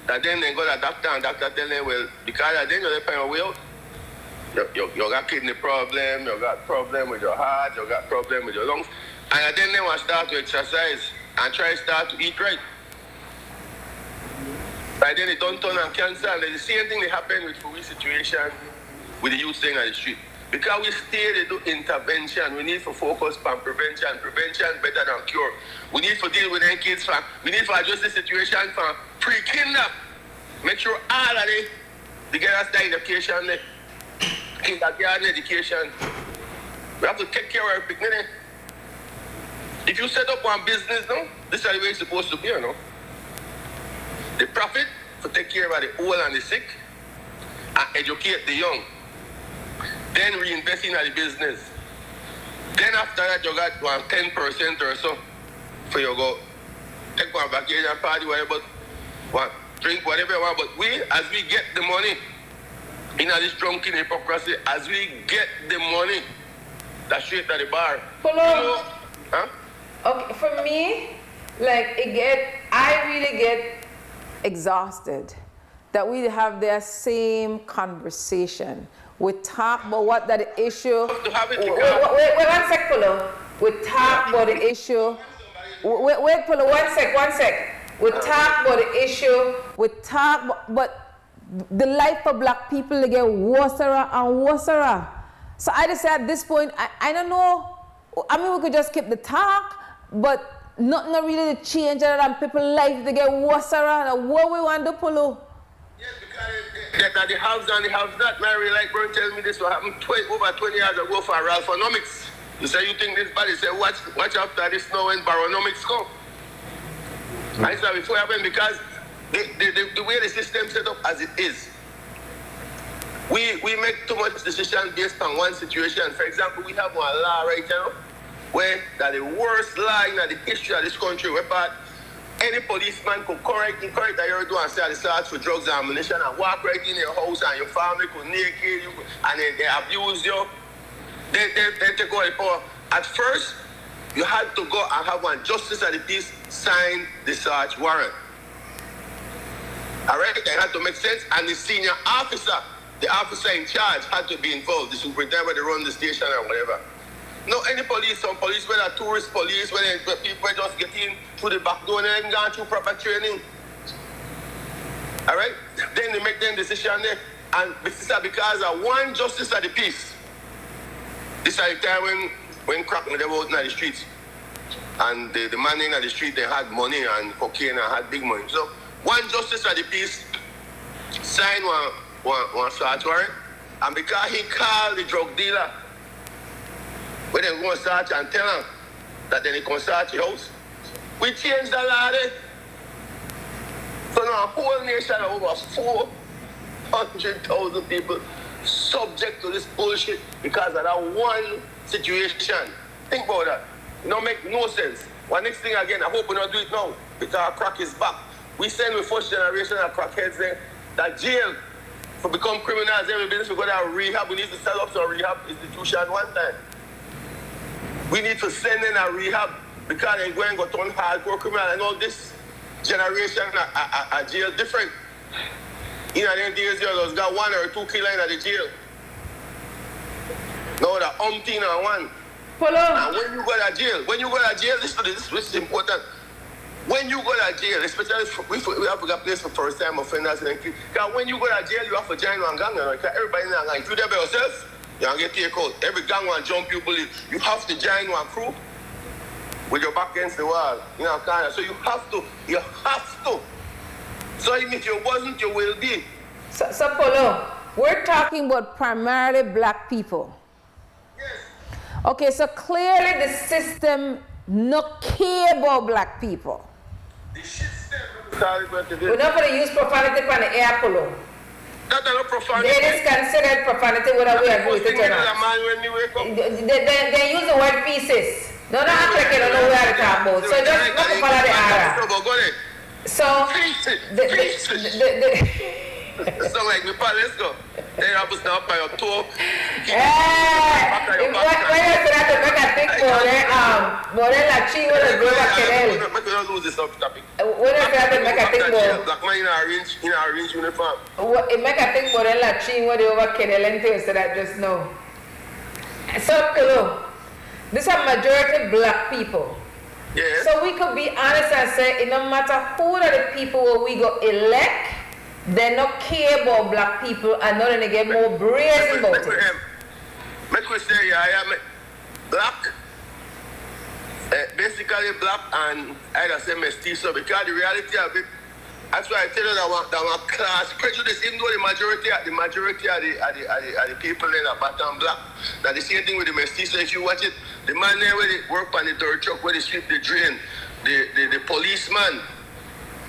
that then they go to the doctor and doctor tell them, well, because then you find a way out. You got kidney problem, you got problem with your heart, you got problem with your lungs. And then they want to start to exercise and try to start to eat right. By then they don't turn on cancer, and the same thing that happened with the situation with the youth staying on the street. Because we stay to do intervention, we need to focus on prevention. Prevention better than cure. We need to deal with them kids, we need to address the situation from pre-kidnap. Make sure all of they get us the education, kindergarten education. We have to take care of our picnic. If you set up one business, no, this is the way it's supposed to be, you know. The profit for take care of the old and the sick and educate the young. Then reinvest in the business. Then after that, you got 10% or so for you go take one vacation party, whatever, but drink whatever you want. But we, as we get the money, in this drunken hypocrisy, as we get the money, that's straight at the bar. Hold on. Huh? Okay, for me, like I really get exhausted that we have the same conversation. We talk about what that issue. Wait, 1 sec, Polo. We talk about the issue. Wait, Polo, 1 sec. We talk about the issue, we talk, but the life for black people, they get worse and worse. So I just say at this point, I don't know, I mean, we could just keep the talk, but nothing really to change other than people's life, they get worse. What we want to pull? Yes, because that the haves and the haves not. Mary, like Bro tell me this, what happened over 20 years ago for Ralphonomics. You say you think this body, say watch after this now when Baronomics come. I said before it happened because the way the system set up as it is, we make too much decision based on one situation. For example, we have one law right now where that the worst law in the history of this country, whereby any policeman could correct that you're doing and say the search for drugs and ammunition and walk right in your house and your family could naked you and then they abuse you. They take over the power. At first, you had to go and have one justice of the peace sign the search warrant. All right, that had to make sense, and the senior officer, the officer in charge, had to be involved. The superintendent, where they run the station or whatever. No, any police, some police, whether tourist police, where people just get in through the back door and they haven't gone through proper training. All right, then they make them decision there, and this is because of one justice of the peace. This is the time when crack they were out in the streets. And the man in the street, they had money and cocaine and had big money. So one justice of the peace signed one search warrant. And because he called the drug dealer, when they go and search and tell him that then he can search your house, we changed the law there. So now a whole nation of over 400,000 people subject to this bullshit because of that one situation. Think about that. It don't make no sense. One next thing again, I hope we don't do it now because crack is back. We send the first generation of crackheads there that jail for become criminals. Every business we go to rehab. We need to set up some rehab institution one time. We need to send in a rehab because they're going to go turn hardcore criminal. And all this generation are jail different. In the days, there's got 1 or 2 killers in the jail. Now the umpteen and one. And when you go to jail, listen to this is important. When you go to jail, especially if we have a place for first time offenders, because when you go to jail, you have to join one gang. Because everybody in that gang, if you're there by yourself, you don't get taken out. Every gang will jump you, bully. You have to join one crew with your back against the wall. You know, so you have to. So even if you wasn't, you will be. So Polo, we're talking about primarily black people. Yes. Okay, so clearly the system not care about black people. The system. We're not going to use profanity on the air, Polo. That's not profanity. It is considered profanity whether we agree with it or not. They use the word pieces. No, not act like you don't know where to talk about. So just not to follow the ara. So, so like me, let's go. Then I was now by your toe. When you say that to make a think more than like she would have grown up Kedel. Make you lose this topic. When you say that to make a think more. Black man in a orange uniform. It make a think more than like she would have over Kedel and things that just know. So, Polo, these are majority black people. Yes. So we could be honest and say, it no matter who are the people where we go elect, they not care about black people and not they get more brazen about it. Make we say, black, basically black and either say mestizo, because the reality of it, that's why I tell you that one class prejudice, even though the majority of the people in the bottom black, that the same thing with the mestizo. If you watch it, the man there where they work on the dirt truck, where they sweep the drain, the policeman,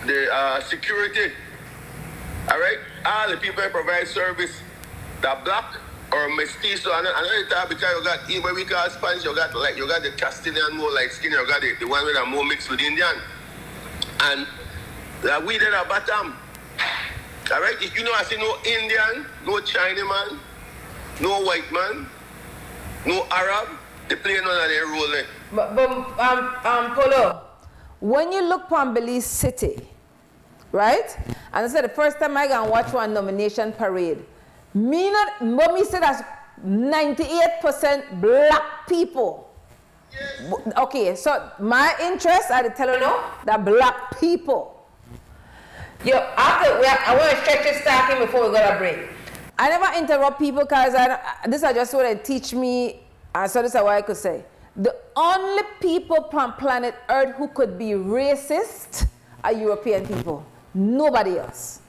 the security, all right, all the people that provide service, that black or mestizo, and another time because you got what we call Spanish, you got the Castilian more like skin, you got the one with a more mixed with Indian, and that we did at bottom. All right, if you know I see no Indian, no Chinaman, no white man, no Arab, they play none of their role there. But Polo, when you look upon Belize City, right? And I said the first time I go and watch one nomination parade, me say that's 98% black people. Yes. Okay, so my interest, I tell you now, that black people. I want to stretch this talking before we go to break. I never interrupt people because this is just what they teach me, and so this is what I could say. The only people on planet Earth who could be racist are European people. Nobody else.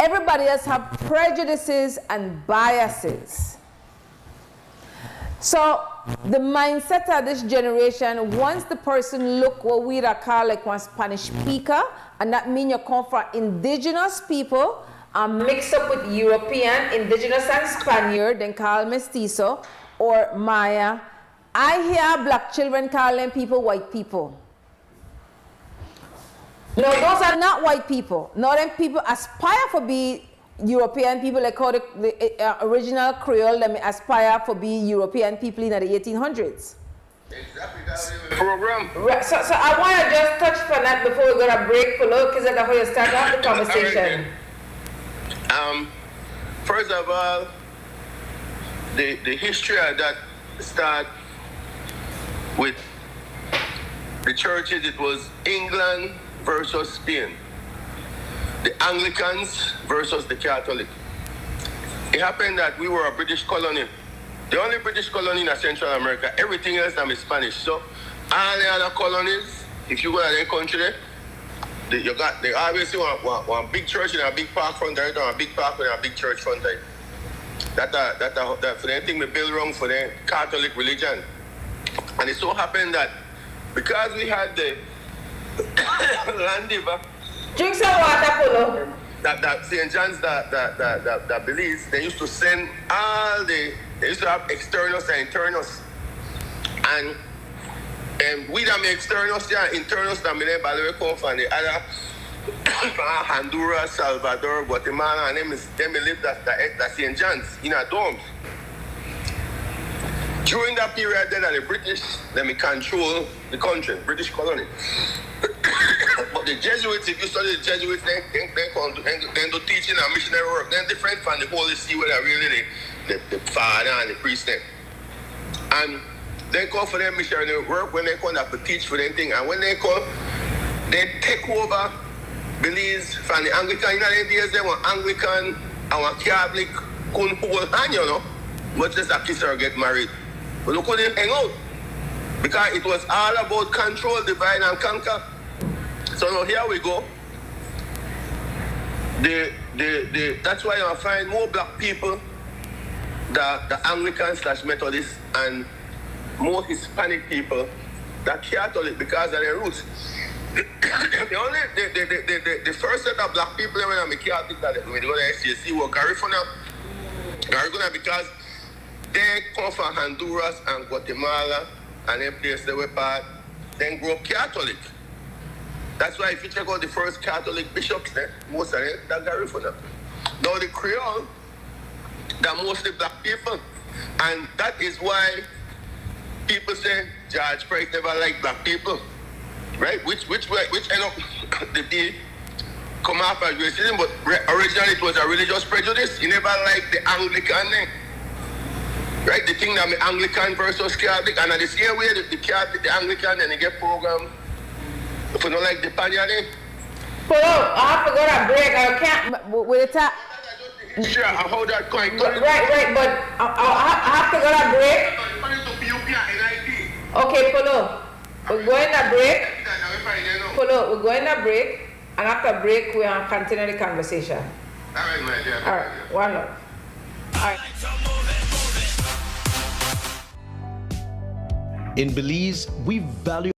Everybody else have prejudices and biases. So the mindset of this generation, once the person look what we call like one Spanish speaker, and that means you come from indigenous people and mix up with European, indigenous and Spaniard, then call mestizo or Maya. I hear black children calling people white people. No, those are not white people. No, them people aspire for be European people, like how the original Creole, them aspire for be European people in the 1800s. Exactly, that's the program. Right, so I want to just touch on that before we go to break, because that's how you start off the conversation. First of all, the history of that start with the churches. It was England versus Spain, the Anglicans versus the Catholic. It happened that we were a British colony, the only British colony in Central America. Everything else is Spanish. So all the other colonies, if you go to their country, they always see one big church in a big park front, or a big park with a big church front. That for the thing we build wrong for the Catholic religion. And it so happened that because we had the land river, drink some water, Polo. That St. John's that Belize, they used to send they used to have externals and internals. And we that make externals and internals that may come from the other Honduras, Salvador, Guatemala, and them live that St. John's in our dorms. During that period, then the British, they control the country, British colony. But the Jesuits, if you study the Jesuits, they do teaching and missionary work. They're different from the Holy See, where they're really the father and the priest. And they call for them missionary work when they come to teach for them thing. And when they come, they take over Belize from the Anglican. In the days, they were Anglican and one Catholic couldn't hold hand, you know. But just a kiss or get married. But they couldn't hang out. Because it was all about control, divide and conquer. So now here we go. That's why I find more black people, the Anglican/Methodist, and more Hispanic people that Catholic because of their roots. The first set of black people when I'm a Catholic that when they go to SCSC were Garifuna because they come from Honduras and Guatemala and them places they were part, then grew up Catholic. That's why if you check out the first Catholic bishops, most of them are Garifuna. Now the Creole, they're mostly black people. And that is why people say George Price never liked black people. Right? Which end up the come off as racism, but originally it was a religious prejudice. He never liked the Anglican name. Right? The thing that the Anglican versus Catholic, and at the same way the Catholic, the Anglican, then they get programmed. If you don't like the Panya name. Polo, I have to go to break. I can't with the top. Sure, I hold that coin. Right, but I have to go to break. Okay, Polo. We're going to break. Polo, we're going to break. And after break, we'll continue the conversation. All right, my dear. All right, one love. All right. In Belize, we value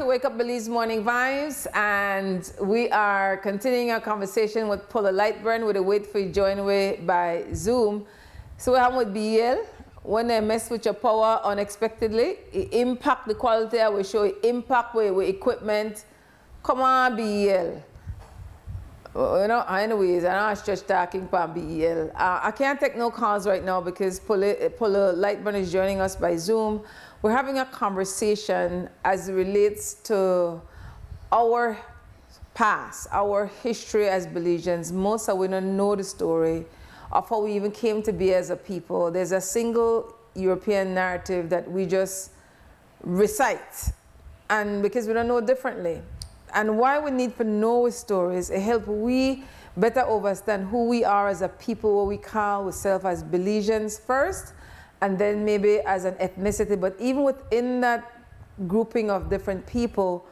to Wake Up Belize Morning Vibes, and we are continuing our conversation with Paula Lightburn with a wait for you join away by Zoom. So we have with BL. When they mess with your power unexpectedly, it impact the quality. I will show you impact with equipment. Come on, BL. You know, anyways, I know I stretch talking about BEL. I can't take no calls right now because Paula Lightburn is joining us by Zoom. We're having a conversation as it relates to our past, our history as Belizeans. Most of we don't know the story of how we even came to be as a people. There's a single European narrative that we just recite, and because we don't know differently. And why we need to know stories, it helps we better understand who we are as a people, what we call ourselves as Belizeans first, and then maybe as an ethnicity. But even within that grouping of different people,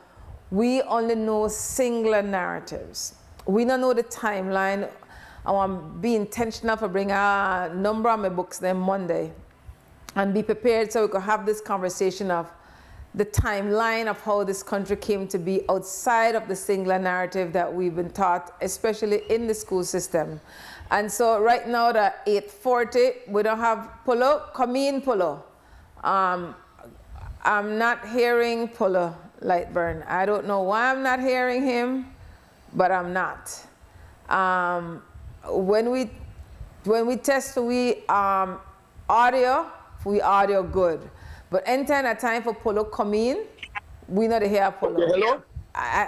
we only know singular narratives. We don't know the timeline. I want to be intentional for bringing a number of my books then Monday and be prepared so we could have this conversation of the timeline of how this country came to be outside of the singular narrative that we've been taught, especially in the school system. And so right now at 8:40, we don't have Polo. Come in, Polo. I'm not hearing Polo Lightburn. I don't know why I'm not hearing him, but I'm not. When we test, we audio good. But anytime a time for Polo come in, we not hear Polo. Okay, hello?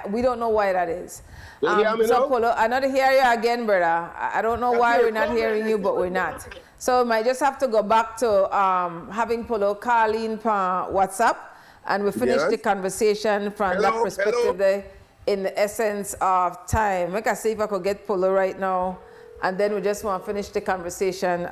We don't know why that is. You hear me so now? Polo, I not hear you again, brother. I don't know why we're not hearing you, but we're not. So we might just have to go back to having Polo call in per WhatsApp, and we finish the conversation from that perspective there in the essence of time. Make I see if I could get Polo right now, and then we just want to finish the conversation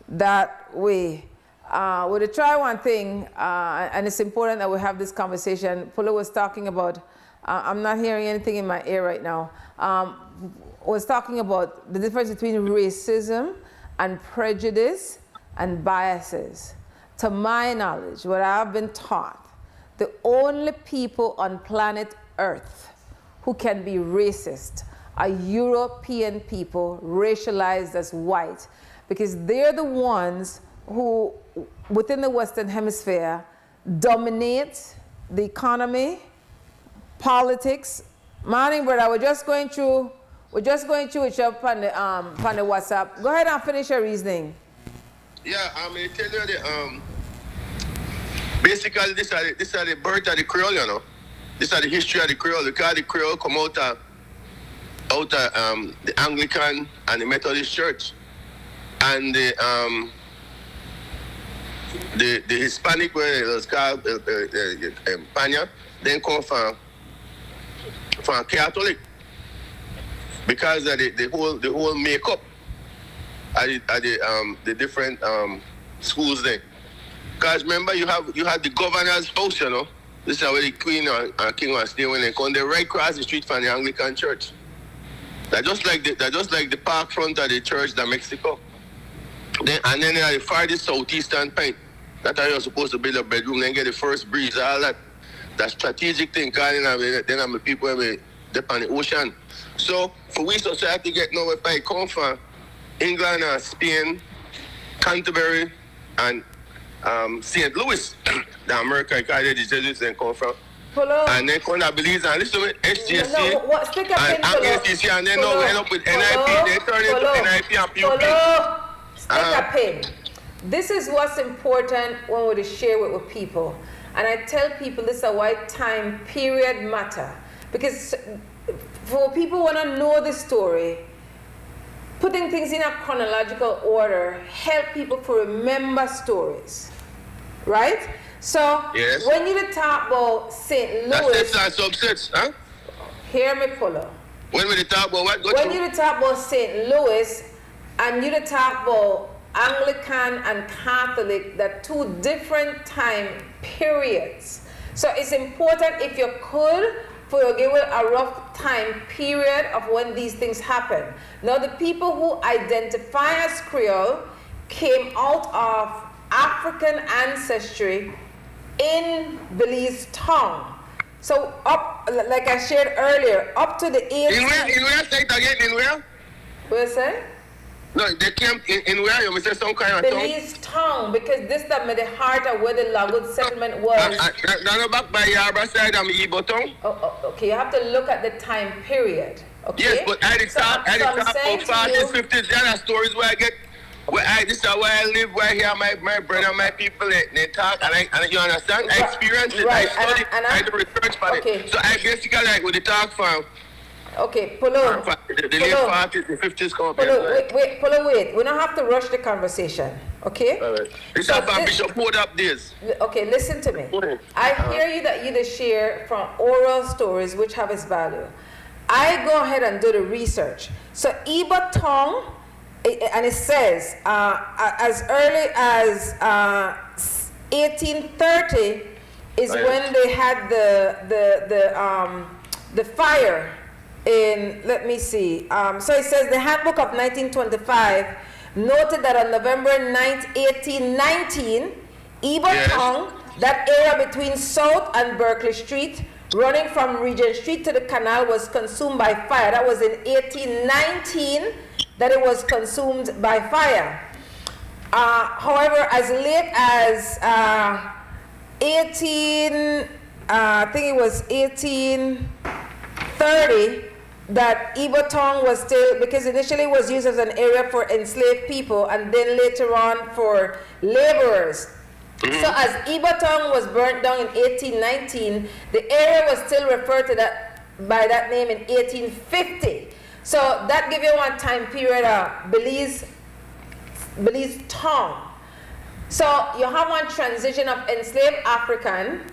that way. We'll try one thing, and it's important that we have this conversation. Polo was talking about, I'm not hearing anything in my ear right now, was talking about the difference between racism and prejudice and biases. To my knowledge, what I've been taught, the only people on planet Earth who can be racist are European people racialized as white, because they're the ones who, within the Western Hemisphere, dominate the economy, politics. Morning, brother, we're just going through it up on the WhatsApp. Go ahead and finish your reasoning. Yeah, I'm going to tell you the, basically this is the birth of the Creole, you know. This is the history of the Creole, because the Creole come out of the Anglican and the Methodist Church. And the Hispanic, where it was called Panya, then come from Catholic, because of the whole makeup at the different schools there. Because remember, you had the governor's house, you know. This is where the Queen and King was staying when they come. They're right across the street from the Anglican Church. They're just like the park front of the Church de Mexico. And then at the farthest southeastern point, that's how you're supposed to build a bedroom, then get the first breeze, all that. That strategic thing, then I'm the people dip on the ocean. So for we society get nowhere by come from England and Spain, Canterbury and St. Louis, the American college the Jesuits then come from. Polo. And then come to Belize and listen to SGSC and ACC, and then now we end up with NIP, then turn into NIP and PUP. Stick a pin. This is what's important when we share it with people. And I tell people this is why time period matter. Because for people who want to know the story, putting things in a chronological order help people to remember stories. Right? So yes. When you talk about St. Louis, that's subsets, huh? Hear me, Polo. When we talk about what? When you talk about St. Louis and you talk about Anglican and Catholic, they're two different time periods. So it's important, if you could, for you give a rough time period of when these things happen. Now, the people who identify as Creole came out of African ancestry in Belize tongue. So up, like I shared earlier, up to the 18th. In where? Say it again. In where? Where say? No, they came in where? You say some kind of town? Belize town, because this time the heart of where the Lagos settlement was. No, back by Yarborough side, I'm Igbo town. Okay, you have to look at the time period. Okay? Yes, but I did talk about 40s, 50s. There are stories where I get, this is where I live, where I hear my brother, my people, they talk, and you understand? I experience it, I study, I do research for it. So I basically like with the talk from. Okay, Polo. The late 40s, the 50s come up. Polo, wait. We don't have to rush the conversation, okay? All right. It's about Bishop Hold Up this. Okay, listen to me. I hear you that you just share from oral stories which have its value. I go ahead and do the research. So Iba Tong, and it says as early as 1830 is when they had the fire. In, let me see, so it says the handbook of 1925 noted that on November 9th, 1819, Iba Tong, that area between South and Berkeley Street, running from Regent Street to the canal, was consumed by fire. That was in 1819 that it was consumed by fire. However, as late as I think it was 1830, that Iba Tong was still, because initially it was used as an area for enslaved people and then later on for laborers. So as Iba Tong was burnt down in 1819, the area was still referred to by that name in 1850. So that gives you one time period of Belize Tong. So you have one transition of enslaved African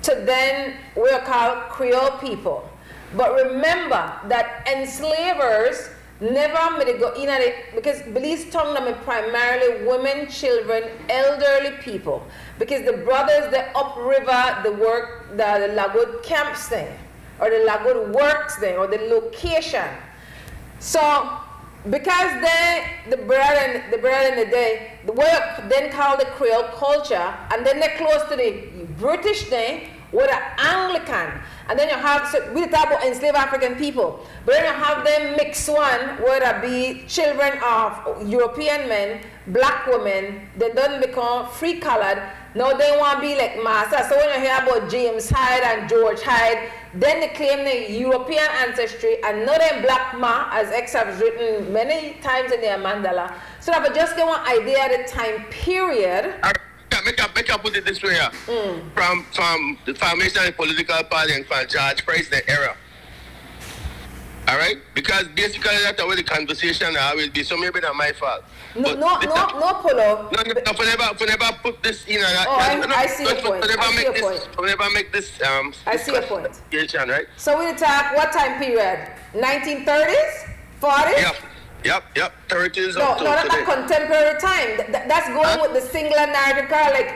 to then we are called Creole people. But remember that enslavers never made it go in at it, because Belize Tongue are primarily women, children, elderly people. Because the brothers, they upriver the Lagod camps thing, or the Lagod works thing, or the location. So because the brother in the day, the way then called the Creole culture, and then they're close to the British thing, with the Anglican. And then you have, so we talk about enslaved African people, but then you have them mixed one, where there be children of European men, black women, they don't become free-colored, now they want to be like master. So when you hear about James Hyde and George Hyde, then they claim the European ancestry, and now they're black ma, as X has written many times in their mandala. So that we just get one idea of the time period. Make I put it this way, from the formation of the political party and from George Price era. All right? Because basically that's the way the conversation will be, so maybe that's my fault. No, Polo. No, never put this in. I see your point. Never make this. I see your point. Right? So we talk what time period? 1930s? 40s? Yep. 30s. No, not that contemporary time. That's going with the singular narrative, like,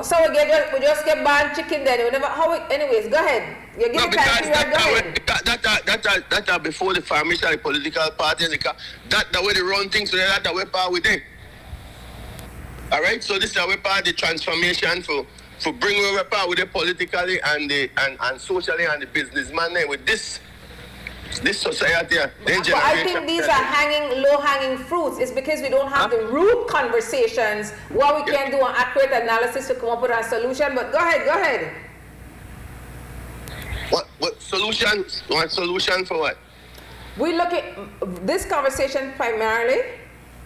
so we just get banned chicken then. Anyways, go ahead. You give the time period, go ahead. That's before the formation of the political party. That's the way they run things, so that's the way part with them. All right, so this is the way part of the transformation for bringing over part with the politically and socially and the businessman with this society, but I think these are low-hanging fruits. It's because we don't have the root conversations where we can do an accurate analysis to come up with a solution. But go ahead. What solution? What solution for what? We look at this conversation primarily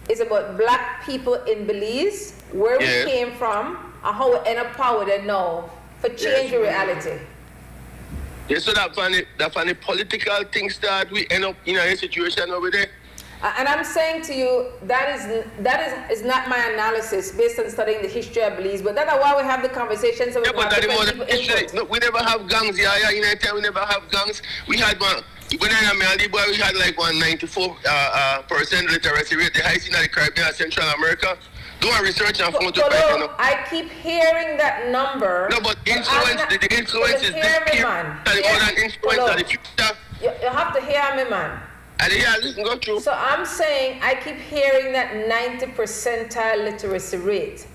is about black people in Belize, where we came from, and how we end up power there now for change the reality. Yes, so that funny political things that we end up in a situation over there. And I'm saying to you, that is not my analysis based on studying the history of Belize, but that's why we have the conversations. So we we never have gangs, YaYa. In that time, we never have gangs. We had one. When I am a boy, we had like 194% literacy rate, the highest in the Caribbean and Central America. Do a research and phone to I keep hearing that number. No, but the influence is this future. You have to hear me, man. Listen, go through. So I'm saying I keep hearing that 90 percentile literacy rate.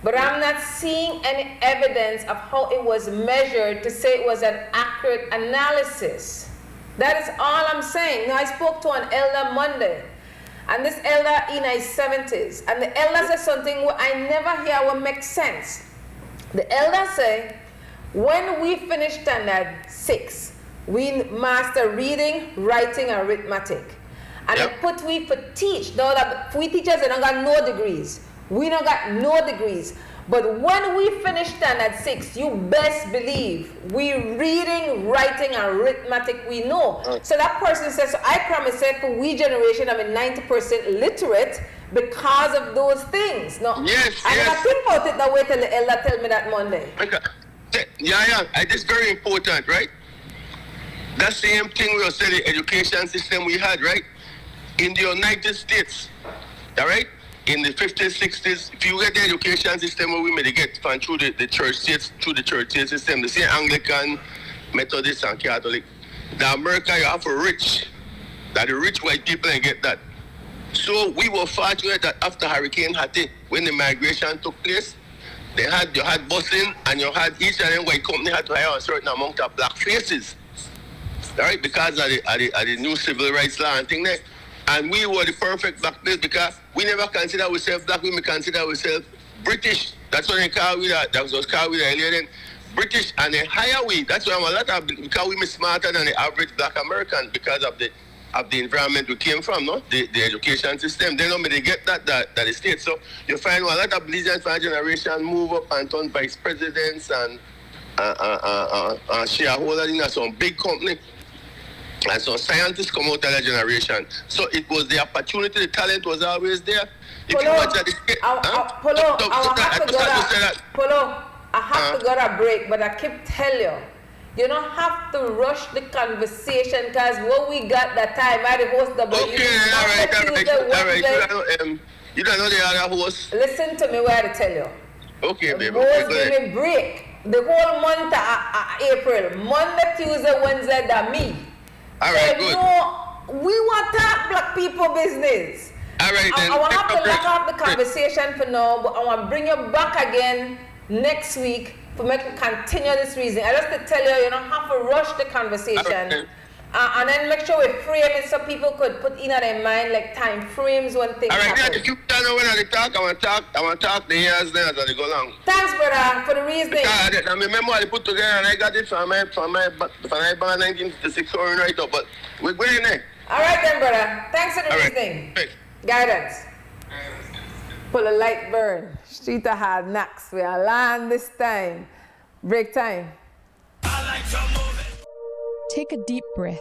but I'm not seeing any evidence of how it was measured to say it was an accurate analysis. That is all I'm saying. Now, I spoke to an elder Monday, and this elder in his 70s, and the elder said something I never hear will make sense. The elder say, when we finish standard 6, we master reading, writing, and arithmetic. And they put we for teach. Now that we teachers, they don't got no degrees. We don't got no degrees. But when we finish standard 6, you best believe we reading, writing, and arithmetic we know. So that person says, so I promise that for we generation, I'm 90% literate because of those things. No, I never think about it that way till the elder tell me that Monday. Yeah, it's very important, right? That same thing we were saying, the education system we had, right? In the United States, all right? In the 50s, 60s, if you get the education system where we may get from through the church states, through the church state system, the same Anglican, Methodist, and Catholic, the America you have for rich, that the rich white people and get that. So we were fortunate that after Hurricane Hattie, when the migration took place, you had busing, and you had each and every white company had to hire a certain amount of black faces, all right, because of the new civil rights law and thing there. And we were the perfect black place because we never consider ourselves black, we may consider ourselves British. That's what they call we that was called we earlier then. British, and they hire we. That's why I'm a lot of, because we smarter than the average black American because of the environment we came from, no? The education system. They don't they get that the state. So you find a lot of Belizean generation move up and turn vice presidents and shareholders in some big company. And so scientists come out of that generation. So it was the opportunity, the talent was always there. If you watch that, I have to go to a break, but I keep telling you, you don't have to rush the conversation because what we got that time, I the host the you don't know the other host. Listen to me where I tell you. Okay, baby. Host give me break. The whole month of April, Monday, Tuesday, Wednesday, that me. All right, good. No, we want to talk black people business. All right, then. I want to have to lock up the conversation for now, but I want to bring you back again next week for me to continue this reason. I just to tell you, you don't have to rush the conversation. And then make sure we frame it so people could put in their mind like time frames when things happen. All right, if you don't know when I talk, I want to talk the years then as I go along. Thanks, brother, for the reasoning. I remember I put together and I got it from my 1956 or right up, but we're going there. All right then, brother. Thanks for the reasoning. Right. Guidance. Pull a light burn. Street of hard knocks. We are land this time. Break time. Take a deep breath.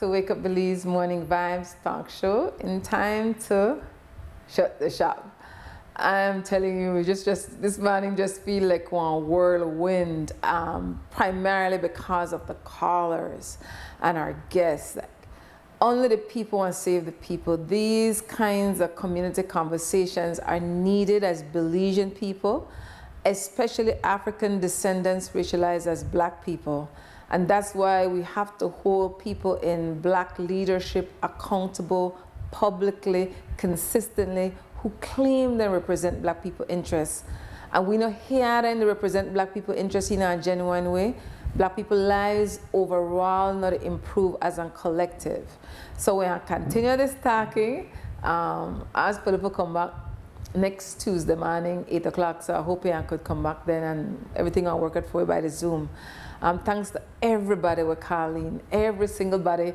to Wake Up Belize Morning Vibes talk show in time to shut the shop. I'm telling you, just this morning just feel like one whirlwind, primarily because of the callers and our guests. Like, only the people want to save the people. These kinds of community conversations are needed as Belizean people, especially African descendants racialized as Black people. And that's why we have to hold people in Black leadership accountable publicly, consistently, who claim they represent Black people interests. And we know here and they represent Black people interests in a genuine way. Black people lives overall not improve as a collective. So we are continue this talking as people come back next Tuesday morning, 8 o'clock. So I hope I could come back then and everything will work out for you by the Zoom. Thanks to everybody we're calling, every single body.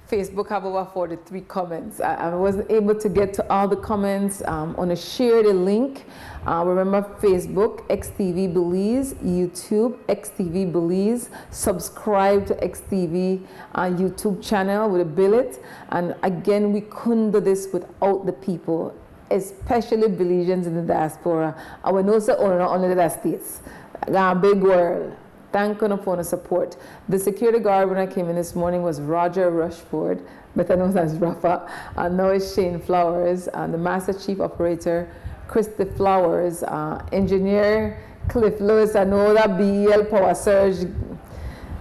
Facebook have over 43 comments. I wasn't able to get to all the comments. I'm going to share the link. Remember Facebook, XTV Belize, YouTube, XTV Belize. Subscribe to XTV YouTube channel with a billet. And again, we couldn't do this without the people, especially Belizeans in the diaspora. I will also only the States. A big world. Thank you for the support. The security guard when I came in this morning was Roger Rushford, better known as Rafa. Now it's Shane Flowers, the Master Chief Operator, Christy Flowers, Engineer Cliff Lewis. I know that BEL Power Surge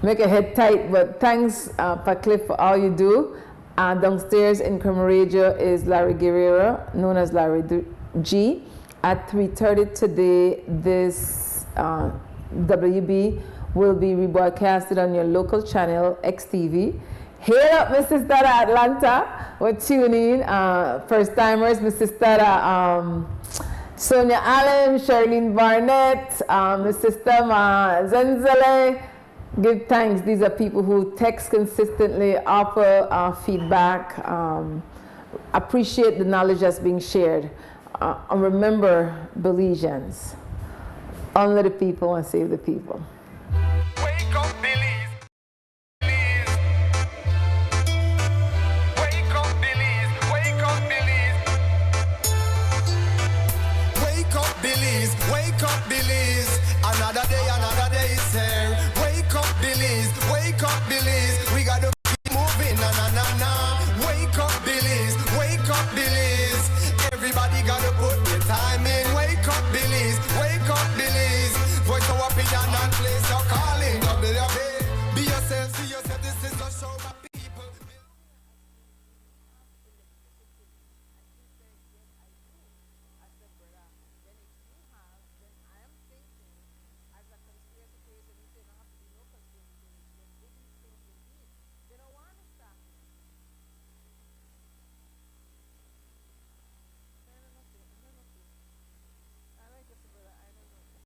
make a head tight, but thanks for Cliff for all you do. Downstairs in Cremarejo is Larry Guerrero, known as Larry G. At 3:30 today, this WB will be rebroadcasted on your local channel, XTV. Hail up, Mrs. Dada Atlanta. We're tuning in. First timers, Mrs. Dada, Sonia Allen, Charlene Barnett, Mrs. Stema Zenzele. Give thanks. These are people who text consistently, offer feedback, appreciate the knowledge that's being shared. And remember, Belizeans, only the people want to save the people.